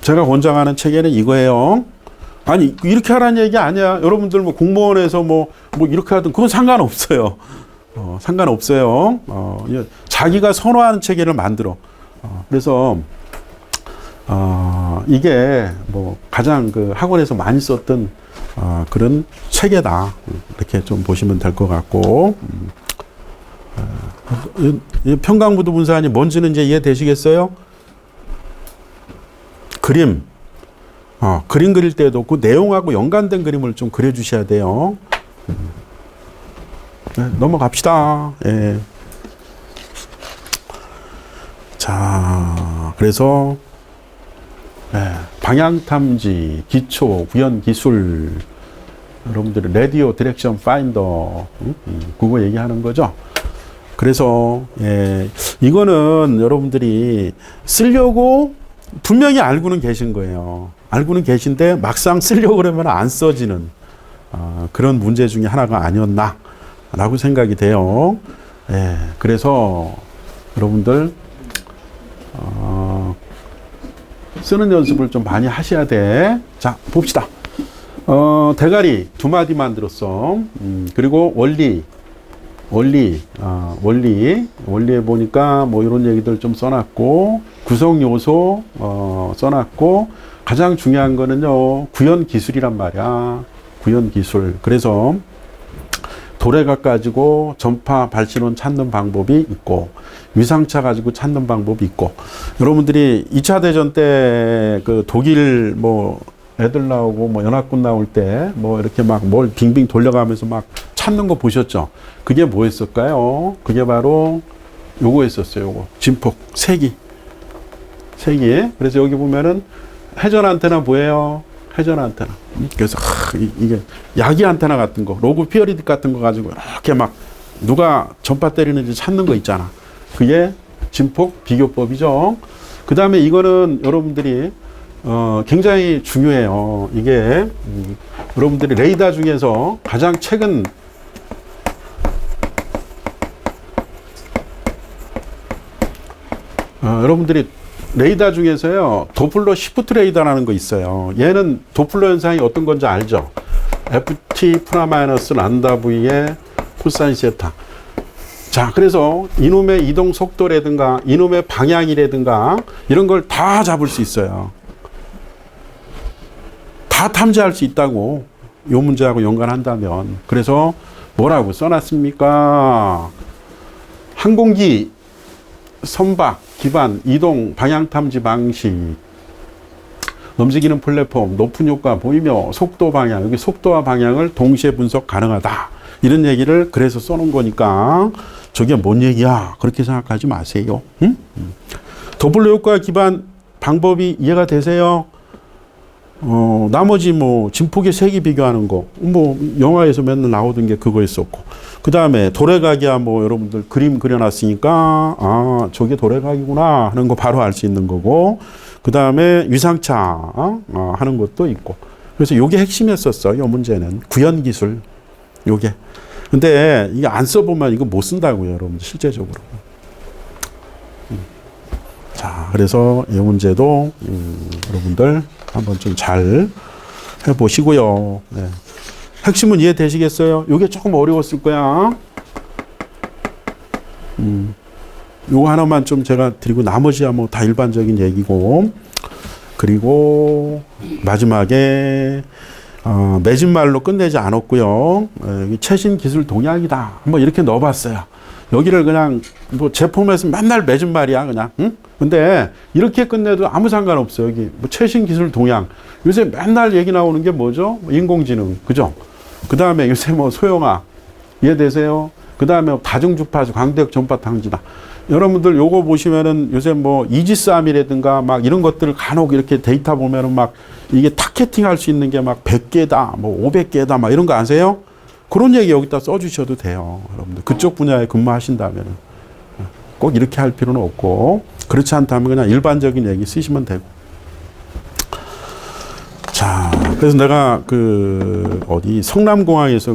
제가 권장하는 책에는 이거예요. 아니, 이렇게 하라는 얘기 아니야. 여러분들 뭐 공무원에서 뭐 이렇게 하든 그건 상관없어요. 상관없어요. 자기가 선호하는 체계를 만들어. 그래서 이게 뭐 가장 그 학원에서 많이 썼던 그런 체계다. 이렇게 좀 보시면 될 것 같고. 평강부도 분사하니 뭔지는 이제 이해되시겠어요? 그림. 그림 그릴 때도 그 내용하고 연관된 그림을 좀 그려주셔야 돼요. 네, 넘어갑시다. 예. 자, 그래서 방향탐지, 기초, 구현 기술, 여러분들이 라디오 디렉션 파인더, 그거 얘기하는 거죠. 그래서 이거는 여러분들이 쓰려고 분명히 알고는 계신 거예요. 알고는 계신데 막상 쓰려고 그러면 안 써지는 그런 문제 중에 하나가 아니었나 라고 생각이 돼요. 그래서 여러분들 쓰는 연습을 좀 많이 하셔야 돼. 자, 봅시다. 대가리 2마디 만들었어. 그리고 원리에 보니까 뭐 이런 얘기들 좀 써놨고, 구성 요소 써놨고, 가장 중요한 거는요, 구현 기술이란 말이야. 구현 기술. 그래서 도래각 가지고 전파 발신원 찾는 방법이 있고, 위상차 가지고 찾는 방법이 있고, 여러분들이 2차 대전 때 그 독일 뭐 애들 나오고 뭐 연합군 나올 때 뭐 이렇게 막 뭘 빙빙 돌려가면서 막 찾는 거 보셨죠? 그게 뭐였을까요? 그게 바로 요거였었어요. 요거 진폭 세기. 그래서 여기 보면은 회전 안테나 뭐예요? 회전 안테나. 그래서 이게 야기 안테나 같은 거, 로그 피어리드 같은 거 가지고 이렇게 막 누가 전파 때리는지 찾는 거 있잖아. 그게 진폭 비교법이죠. 그 다음에 이거는 여러분들이 굉장히 중요해요. 이게 여러분들이 레이더 중에서 가장 최근 여러분들이 레이더 중에서요, 도플러 시프트 레이더라는 거 있어요. 얘는 도플러 현상이 어떤 건지 알죠? FT 프라마이너스 란다 V의 코사인 세타. 자, 그래서 이놈의 이동 속도라든가 이놈의 방향이라든가 이런 걸 다 잡을 수 있어요. 다 탐지할 수 있다고. 이 문제하고 연관한다면. 그래서 뭐라고 써놨습니까? 항공기 선박 기반 이동 방향 탐지 방식, 움직이는 플랫폼 높은 효과 보이며 속도 방향, 여기 속도와 방향을 동시에 분석 가능하다, 이런 얘기를 그래서 써놓은 거니까 저게 뭔 얘기야 그렇게 생각하지 마세요. 응? 도플러 효과 기반 방법이 이해가 되세요? 나머지 뭐 진폭의 색이 비교하는 거, 뭐 영화에서 맨날 나오던 게 그거였었고, 그 다음에 도래각이야 뭐 여러분들 그림 그려놨으니까 아 저게 도래각이구나 하는 거 바로 알 수 있는 거고, 그 다음에 위상차 하는 것도 있고. 그래서 요게 핵심이었었어. 요 문제는 구현 기술 요게. 근데 이게 안 써보면 이거 못 쓴다고요 여러분들 실제적으로. 자, 그래서 이 문제도 여러분들 한번 좀 잘 해보시고요. 네. 핵심은 이해되시겠어요? 이게 조금 어려웠을 거야. 요거 하나만 좀 제가 드리고 나머지야 뭐 다 일반적인 얘기고. 그리고 마지막에 매진말로 끝내지 않았고요. 최신 기술 동향이다. 한번 이렇게 넣어봤어요. 여기를 그냥 뭐 제품에서 맨날 매진말이야 그냥. 응? 근데 이렇게 끝내도 아무 상관없어요. 여기 뭐 최신 기술 동향. 요새 맨날 얘기 나오는 게 뭐죠? 인공지능, 그죠? 그 다음에 요새 뭐 소형화, 이해되세요? 그 다음에 다중주파수, 광대역 전파 탐지다. 여러분들 요거 보시면은 요새 뭐 이지스함이라든가 막 이런 것들을 간혹 이렇게 데이터 보면은 막 이게 타겟팅 할 수 있는 게 막 100개다, 뭐 500개다, 막 이런 거 아세요? 그런 얘기 여기다 써주셔도 돼요. 여러분들 그쪽 분야에 근무하신다면은 꼭 이렇게 할 필요는 없고, 그렇지 않다면 그냥 일반적인 얘기 쓰시면 되고. 자, 그래서 내가 어디 성남공항에서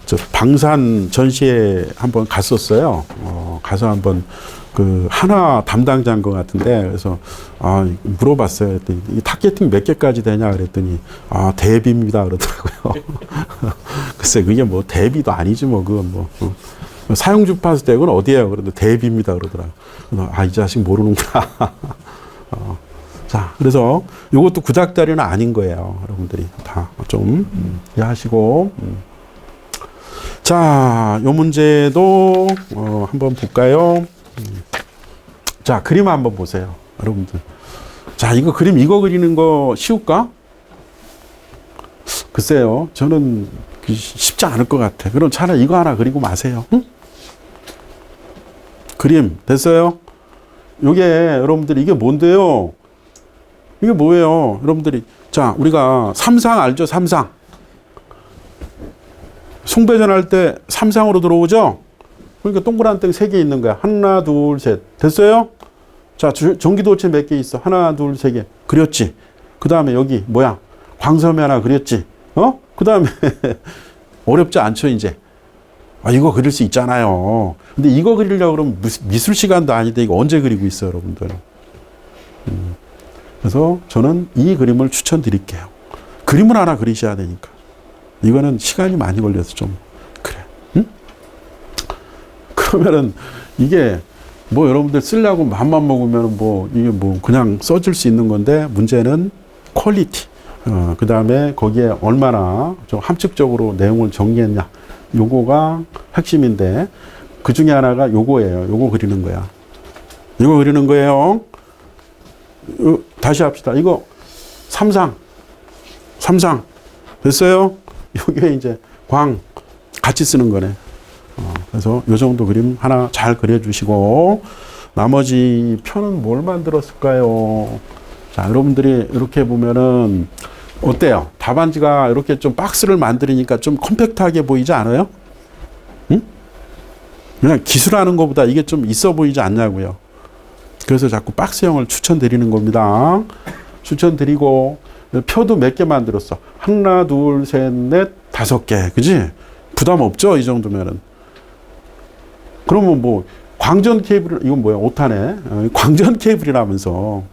저 방산 전시회 한번 갔었어요. 가서 한번 하나 담당자인 것 같은데, 그래서 물어봤어요. 그랬더니 이 타겟팅 몇 개까지 되냐 그랬더니 대비입니다 그러더라고요. 글쎄 그게 뭐 대비도 아니지 뭐 그건 뭐. 사용 주파수 댁은 어디예요? 그런데 대비입니다 그러더라고요. 이 자식 모르는구나. 자, 그래서 이것도 구닥다리는 아닌 거예요. 여러분들이 다 좀 이해하시고. 자, 요 문제도 한번 볼까요? 자, 그림 한번 보세요. 여러분들. 자, 이거 그림 이거 그리는 거 쉬울까? 글쎄요. 저는 쉽지 않을 것 같아. 그럼 차라리 이거 하나 그리고 마세요. 응? 그림 됐어요? 요게 여러분들 이게 뭔데요? 이게 뭐예요? 여러분들이 자, 우리가 삼상 알죠? 삼상. 송배전 할 때 삼상으로 들어오죠? 그러니까 동그란 땡 3개 있는 거야. 하나, 둘, 셋. 됐어요? 자, 전기도체 몇 개 있어? 하나, 둘, 3개. 그렸지? 그 다음에 여기 뭐야? 광섬에 하나 그렸지? 그 다음에 어렵지 않죠, 이제? 이거 그릴 수 있잖아요. 근데 이거 그리려고 그러면 미술 시간도 아닌데 이거 언제 그리고 있어요, 여러분들? 그래서 저는 이 그림을 추천드릴게요. 그림을 하나 그리셔야 되니까. 이거는 시간이 많이 걸려서 좀 그래. 응? 그러면은 이게 뭐 여러분들 쓰려고 맘만 먹으면 뭐 이게 뭐 그냥 써줄 수 있는 건데, 문제는 퀄리티. 그 다음에 거기에 얼마나 좀 함축적으로 내용을 정리했냐. 요거가 핵심인데, 그 중에 하나가 요거예요. 요거 그리는 거야. 이거 그리는 거예요. 다시 합시다. 이거 삼상. 됐어요? 요게 이제 광 같이 쓰는 거네. 그래서 요 정도 그림 하나 잘 그려주시고, 나머지 편은 뭘 만들었을까요? 자, 여러분들이 이렇게 보면은 어때요? 답안지가 이렇게 좀 박스를 만들으니까 좀 컴팩트하게 보이지 않아요? 응? 그냥 기술하는 것보다 이게 좀 있어 보이지 않냐고요. 그래서 자꾸 박스형을 추천드리는 겁니다. 추천드리고 표도 몇 개 만들었어. 하나, 둘, 셋, 넷, 5개. 그지? 부담 없죠? 이 정도면은. 그러면 뭐 광전 케이블, 이건 뭐야? 오타네. 광전 케이블이라면서.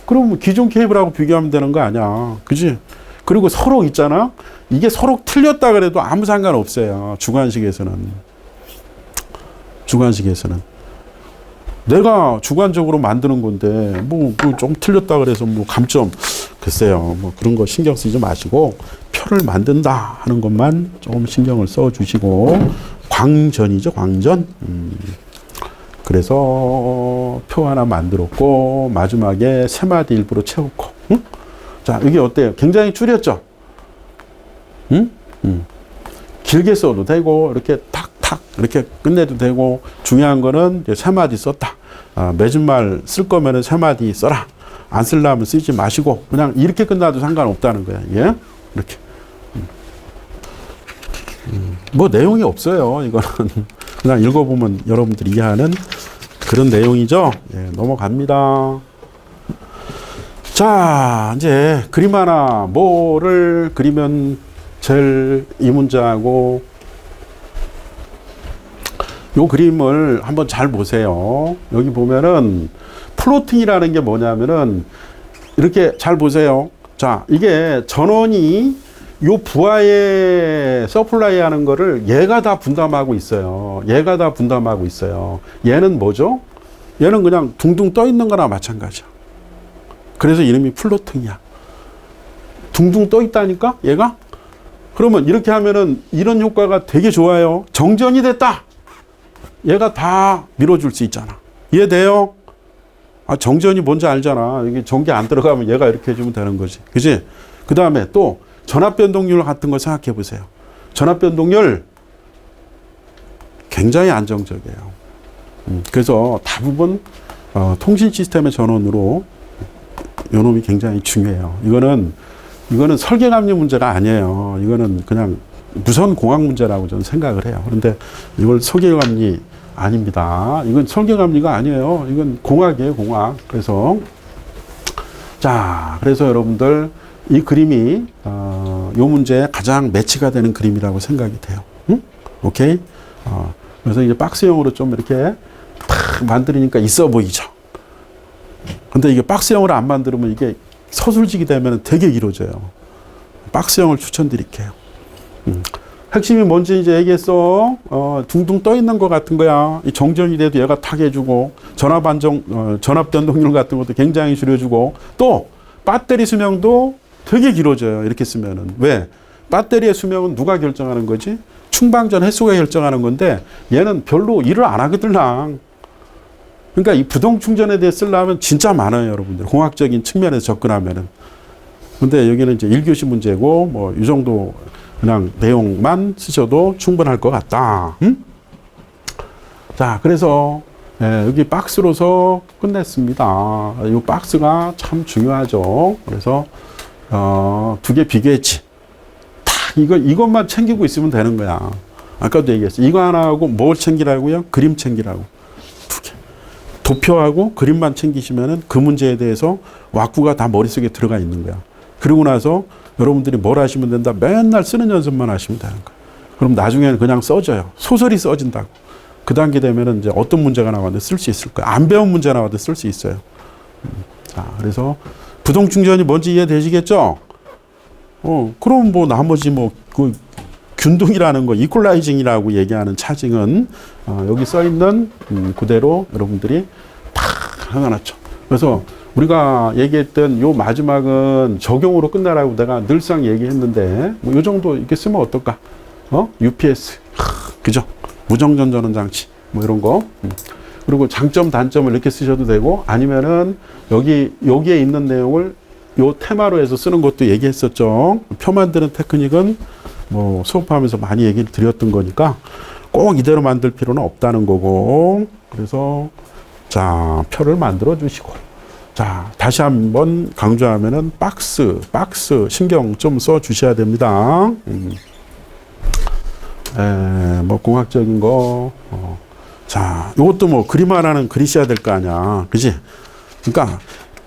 그럼 기존 케이블하고 비교하면 되는 거 아니야. 그지? 그리고 서로 있잖아. 이게 서로 틀렸다 그래도 아무 상관없어요. 주관식에서는. 주관식에서는. 내가 주관적으로 만드는 건데, 뭐, 좀 틀렸다 그래서 뭐 감점, 글쎄요. 뭐 그런 거 신경 쓰지 마시고, 표를 만든다 하는 것만 좀 신경을 써 주시고, 광전이죠, 광전. 그래서 표 하나 만들었고 마지막에 3마디 일부러 채웠고. 응? 자, 이게 어때요? 굉장히 줄였죠? 응? 길게 써도 되고 이렇게 탁탁 이렇게 끝내도 되고 중요한 거는 3마디 썼다. 맺은말 쓸 거면은 3마디 써라. 안 쓰려면 쓰지 마시고 그냥 이렇게 끝나도 상관없다는 거야. 예? 이렇게. 뭐 내용이 없어요. 이거는 그냥 읽어보면 여러분들이 이해하는 그런 내용이죠. 예, 넘어갑니다. 자, 이제 그림 하나 뭐를 그리면 제일 이 문제하고 요 그림을 한번 잘 보세요. 여기 보면은 플로팅이라는 게 뭐냐면은 이렇게 잘 보세요. 자, 이게 전원이 요 부하에 서플라이 하는 거를 얘가 다 분담하고 있어요. 얘가 다 분담하고 있어요. 얘는 뭐죠? 얘는 그냥 둥둥 떠 있는 거나 마찬가지야. 그래서 이름이 플로팅이야. 둥둥 떠 있다니까? 얘가? 그러면 이렇게 하면은 이런 효과가 되게 좋아요. 정전이 됐다! 얘가 다 밀어줄 수 있잖아. 이해돼요? 정전이 뭔지 알잖아. 이게 전기 안 들어가면 얘가 이렇게 해주면 되는 거지. 그지? 그 다음에 또 전압 변동률 같은 거 생각해 보세요. 전압 변동률 굉장히 안정적이에요. 그래서 대부분 통신 시스템의 전원으로 요놈이 굉장히 중요해요. 이거는 설계감리 문제가 아니에요. 이거는 그냥 무선 공학 문제라고 저는 생각을 해요. 그런데 이걸 설계감리 아닙니다. 이건 설계감리가 아니에요. 이건 공학이에요, 공학. 그래서 여러분들 이 그림이 요 문제에 가장 매치가 되는 그림이라고 생각이 돼요. 응? 오케이? 그래서 이제 박스형으로 좀 이렇게 탁 만들으니까 있어 보이죠. 근데 이게 박스형으로 안 만들면 이게 서술지기 되면 되게 길어져요. 박스형을 추천드릴게요. 핵심이 뭔지 이제 얘기했어. 둥둥 떠 있는 것 같은 거야. 이 정전이 돼도 얘가 탁 해주고, 전압 변동률 같은 것도 굉장히 줄여주고, 또 배터리 수명도 되게 길어져요. 이렇게 쓰면은. 왜? 배터리의 수명은 누가 결정하는 거지? 충방전 횟수가 결정하는 건데 얘는 별로 일을 안 하거든. 그러니까 이 부동 충전에 대해 쓰려면 진짜 많아요, 여러분들. 공학적인 측면에서 접근하면은. 근데 여기는 이제 1교시 문제고 뭐 이 정도 그냥 내용만 쓰셔도 충분할 것 같다. 자, 그래서 여기 박스로서 끝냈습니다. 이 박스가 참 중요하죠. 그래서 2개 비교했지. 딱 이것만 챙기고 있으면 되는 거야. 아까도 얘기했어. 이거 하나하고 뭘 챙기라고요? 그림 챙기라고. 2개. 도표하고 그림만 챙기시면은 그 문제에 대해서 왁구가 다 머릿속에 들어가 있는 거야. 그러고 나서 여러분들이 뭘 하시면 된다? 맨날 쓰는 연습만 하시면 되는 거야. 그럼 나중에는 그냥 써져요. 소설이 써진다고. 그 단계 되면은 이제 어떤 문제가 나와도 쓸 수 있을 거야. 안 배운 문제 나와도 쓸 수 있어요. 자, 그래서 부동 충전이 뭔지 이해되시겠죠? 그럼 뭐 나머지 그 균등이라는 거, 이퀄라이징이라고 얘기하는 차징은 여기 써 있는 그대로 여러분들이 다 해놨죠. 그래서 우리가 얘기했던 요 마지막은 적용으로 끝나라고 내가 늘상 얘기했는데 뭐 요 정도 이렇게 쓰면 어떨까? UPS, 그죠? 무정전 전원 장치 뭐 이런 거. 그리고 장점 단점을 이렇게 쓰셔도 되고 아니면은 여기에 있는 내용을 요 테마로 해서 쓰는 것도 얘기했었죠. 표 만드는 테크닉은 뭐 수업하면서 많이 얘기를 드렸던 거니까 꼭 이대로 만들 필요는 없다는 거고. 그래서 자, 표를 만들어 주시고 자, 다시 한번 강조하면은 박스 신경 좀 써 주셔야 됩니다. 뭐 공학적인 거. 자, 요것도 뭐 그림 하나는 그리셔야 될 거 아니야. 그지? 그러니까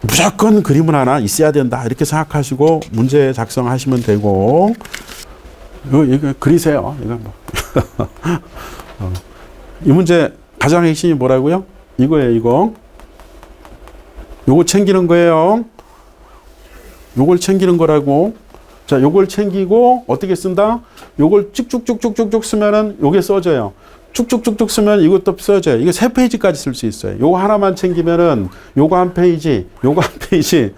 무조건 그림은 하나 있어야 된다. 이렇게 생각하시고 문제 작성하시면 되고. 이거 그리세요. 이거 뭐. 이 문제 가장 핵심이 뭐라고요? 이거예요, 이거. 요거 챙기는 거예요. 요걸 챙기는 거라고. 자, 요걸 챙기고 어떻게 쓴다? 요걸 쭉쭉쭉쭉쭉 쓰면은 요게 써져요. 쭉쭉쭉쭉 쓰면 이것도 써져요. 이거 3페이지까지 쓸 수 있어요. 요거 하나만 챙기면은 요거 한 페이지, 요거 한 페이지.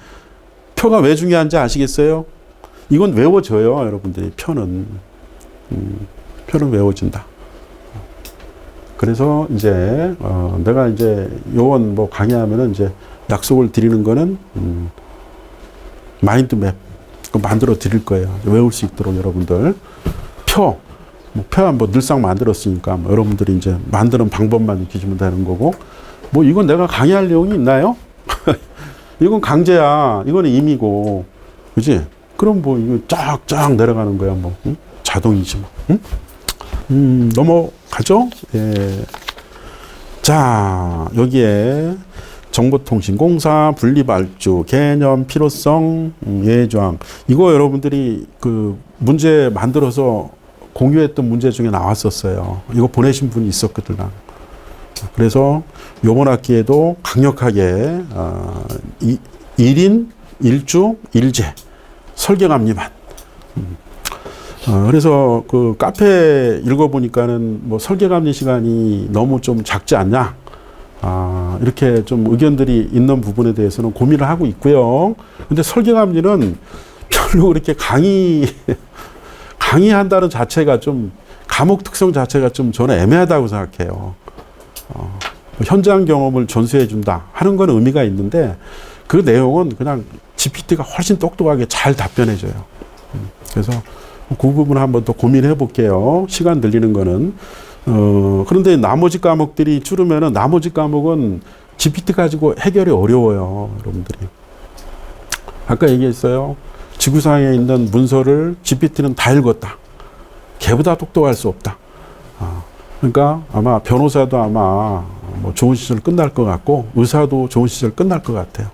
표가 왜 중요한지 아시겠어요? 이건 외워져요, 여러분들이. 표는 외워진다. 그래서 이제 내가 이제 요원 뭐 강의하면은 이제 약속을 드리는 거는 마인드맵 만들어 드릴 거예요. 외울 수 있도록 여러분들 표 뭐 늘상 만들었으니까 뭐 여러분들이 이제 만드는 방법만 익히시면 되는 거고 뭐 이건 내가 강의할 내용이 있나요? 이건 강제야. 이거는 임의고, 그지? 그럼 뭐 이거 쫙쫙 내려가는 거야 뭐 응? 자동이지 뭐. 응? 넘어가죠? 예. 자, 여기에 정보통신공사, 분리발주, 개념, 필요성, 예조항. 이거 여러분들이 그 문제 만들어서 공유했던 문제 중에 나왔었어요. 이거 보내신 분이 있었거든. 그래서 요번 학기에도 강력하게 1인 1주 1제 설계감리만. 그래서 그 카페 읽어보니까는 뭐 설계감리 시간이 너무 좀 작지 않냐. 이렇게 좀 의견들이 있는 부분에 대해서는 고민을 하고 있고요. 근데 설계감리는 별로 그렇게 강의한다는 자체가 좀 과목 특성 자체가 좀 저는 애매하다고 생각해요. 현장 경험을 전수해 준다 하는 건 의미가 있는데 그 내용은 그냥 GPT가 훨씬 똑똑하게 잘 답변해 줘요. 그래서 그 부분 한번 더 고민해 볼게요. 시간 늘리는 거는. 그런데 나머지 과목들이 줄으면은 나머지 과목은 GPT 가지고 해결이 어려워요, 여러분들이. 아까 얘기했어요. 지구상에 있는 문서를 GPT는 다 읽었다. 걔보다 똑똑할 수 없다. 그러니까 아마 변호사도 아마 뭐 좋은 시절 끝날 것 같고 의사도 좋은 시절 끝날 것 같아요.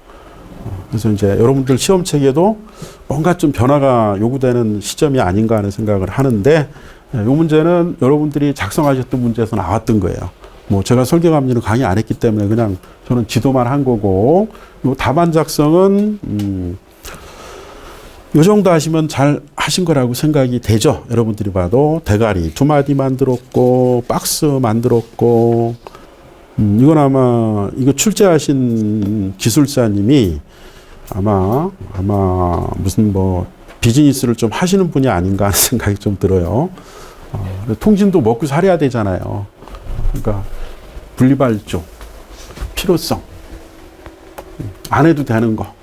그래서 이제 여러분들 시험 체계도 뭔가 좀 변화가 요구되는 시점이 아닌가 하는 생각을 하는데 이 문제는 여러분들이 작성하셨던 문제에서 나왔던 거예요. 뭐 제가 설계감리는 강의 안 했기 때문에 그냥 저는 지도만 한 거고 요 답안 작성은 요 정도 하시면 잘 하신 거라고 생각이 되죠. 여러분들이 봐도 대가리 2마디 만들었고 박스 만들었고 이건 아마 이거 출제하신 기술사님이 아마 무슨 뭐 비즈니스를 좀 하시는 분이 아닌가 하는 생각이 좀 들어요. 통신도 먹고 살아야 되잖아요. 그러니까 분리발주, 필요성, 안 해도 되는 거.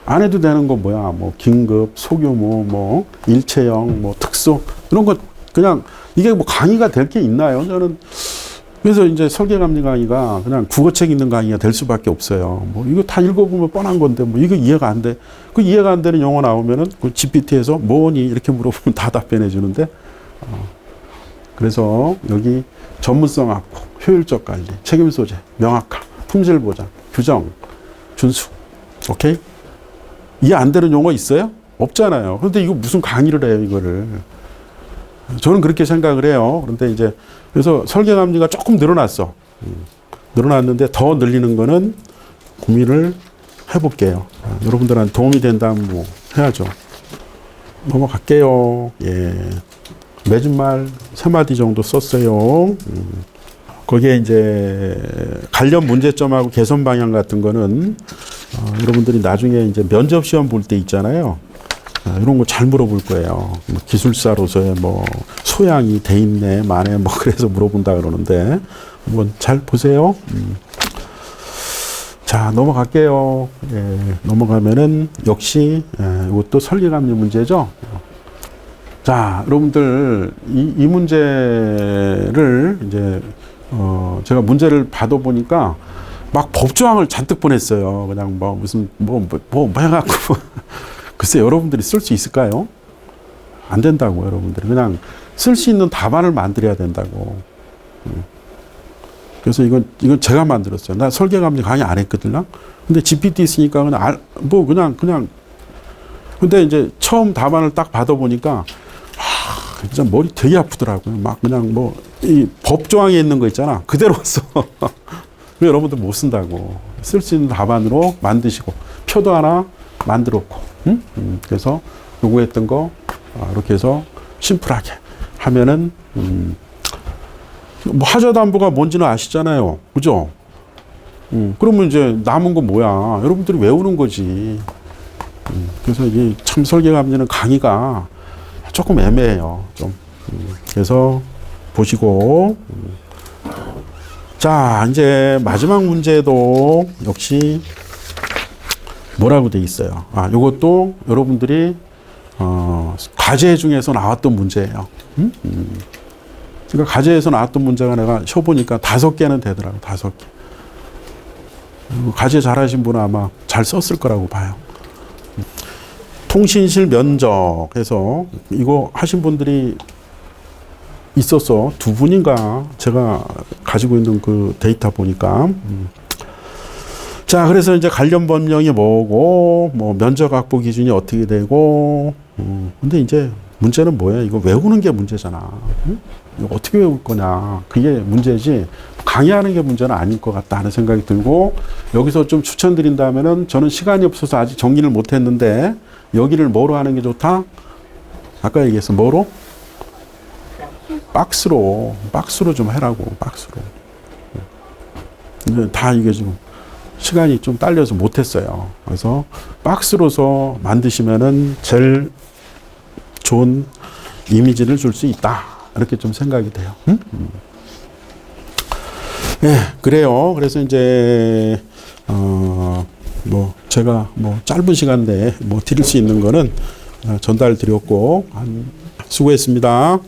안 해도 되는 거 뭐야? 뭐 긴급, 소규모, 뭐 일체형, 뭐 특수 이런 거 그냥 이게 뭐 강의가 될 게 있나요? 저는 그래서 이제 설계감리 강의가 그냥 국어책 있는 강의가 될 수밖에 없어요. 뭐 이거 다 읽어보면 뻔한 건데 뭐 이거 이해가 안 돼. 그 이해가 안 되는 용어 나오면은 그 GPT에서 뭐니 이렇게 물어보면 다 답변해 주는데. 그래서 여기 전문성 확보, 효율적 관리, 책임 소재, 명확함, 품질 보장, 규정, 준수. 오케이? 이해 안 되는 용어 있어요? 없잖아요. 그런데 이거 무슨 강의를 해요, 이거를. 저는 그렇게 생각을 해요. 그런데 이제, 그래서 설계감리가 조금 늘어났어. 늘어났는데 더 늘리는 거는 고민을 해볼게요. 여러분들한테 도움이 된다면 뭐 해야죠. 넘어갈게요. 예. 맺은말 3마디 정도 썼어요. 거기에 이제 관련 문제점하고 개선 방향 같은 거는 여러분들이 나중에 이제 면접 시험 볼 때 있잖아요. 이런 거 잘 물어볼 거예요. 뭐 기술사로서의 뭐 소양이 돼 있네, 만에 뭐 그래서 물어본다 그러는데 한번 잘 보세요. 자, 넘어갈게요. 예, 넘어가면은 역시 이것도 설계감리 문제죠. 자, 여러분들 이 문제를 이제 제가 문제를 봐도 보니까 막 법조항을 잔뜩 보냈어요. 그냥 뭐 무슨 뭐 해갖고 글쎄 여러분들이 쓸 수 있을까요? 안 된다고 여러분들이 그냥 쓸 수 있는 답안을 만들어야 된다고. 그래서 이건 제가 만들었어요. 나 설계감독 강의 안 했거든요. 근데 GPT 있으니까 그냥 근데 이제 처음 답안을 딱 받아보니까 진짜 머리 되게 아프더라고요. 막 그냥 뭐 이 법조항에 있는 거 있잖아 그대로 왔어. 여러분들 못 쓴다고. 쓸 수 있는 답안으로 만드시고 표도 하나 만들었고 그래서 요구했던 거 이렇게 해서 심플하게 하면은 뭐 하자담보가 뭔지는 아시잖아요. 그죠? 그러면 이제 남은 거 뭐야? 여러분들이 외우는 거지. 그래서 이게 참 설계감리는 강의가 조금 애매해요. 좀. 그래서 보시고. 자, 이제 마지막 문제도 역시 뭐라고 돼 있어요. 요것도 여러분들이 과제 중에서 나왔던 문제예요. 그러니까 과제에서 나왔던 문제가 내가 쉬어보니까 5개는 되더라고. 5개. 과제 잘하신 분은 아마 잘 썼을 거라고 봐요. 통신실 면적 해서 이거 하신 분들이 있었어. 2분인가 제가 가지고 있는 그 데이터 보니까. 자, 그래서 이제 관련 법령이 뭐고, 뭐 면적 확보 기준이 어떻게 되고, 근데 이제 문제는 뭐예요? 이거 외우는 게 문제잖아. 이거 어떻게 외울 거냐. 그게 문제지, 강의하는 게 문제는 아닐 것 같다 하는 생각이 들고, 여기서 좀 추천드린다면은 저는 시간이 없어서 아직 정리를 못 했는데, 여기를 뭐로 하는 게 좋다? 아까 얘기했어. 뭐로? 박스로 좀 해라고, 박스로. 다 이게 지금 시간이 좀 딸려서 못했어요. 그래서 박스로서 만드시면은 제일 좋은 이미지를 줄 수 있다. 이렇게 좀 생각이 돼요. 예, 그래요. 그래서 이제, 뭐, 제가 뭐 짧은 시간 내에 뭐 드릴 수 있는 거는 전달 드렸고, 수고했습니다.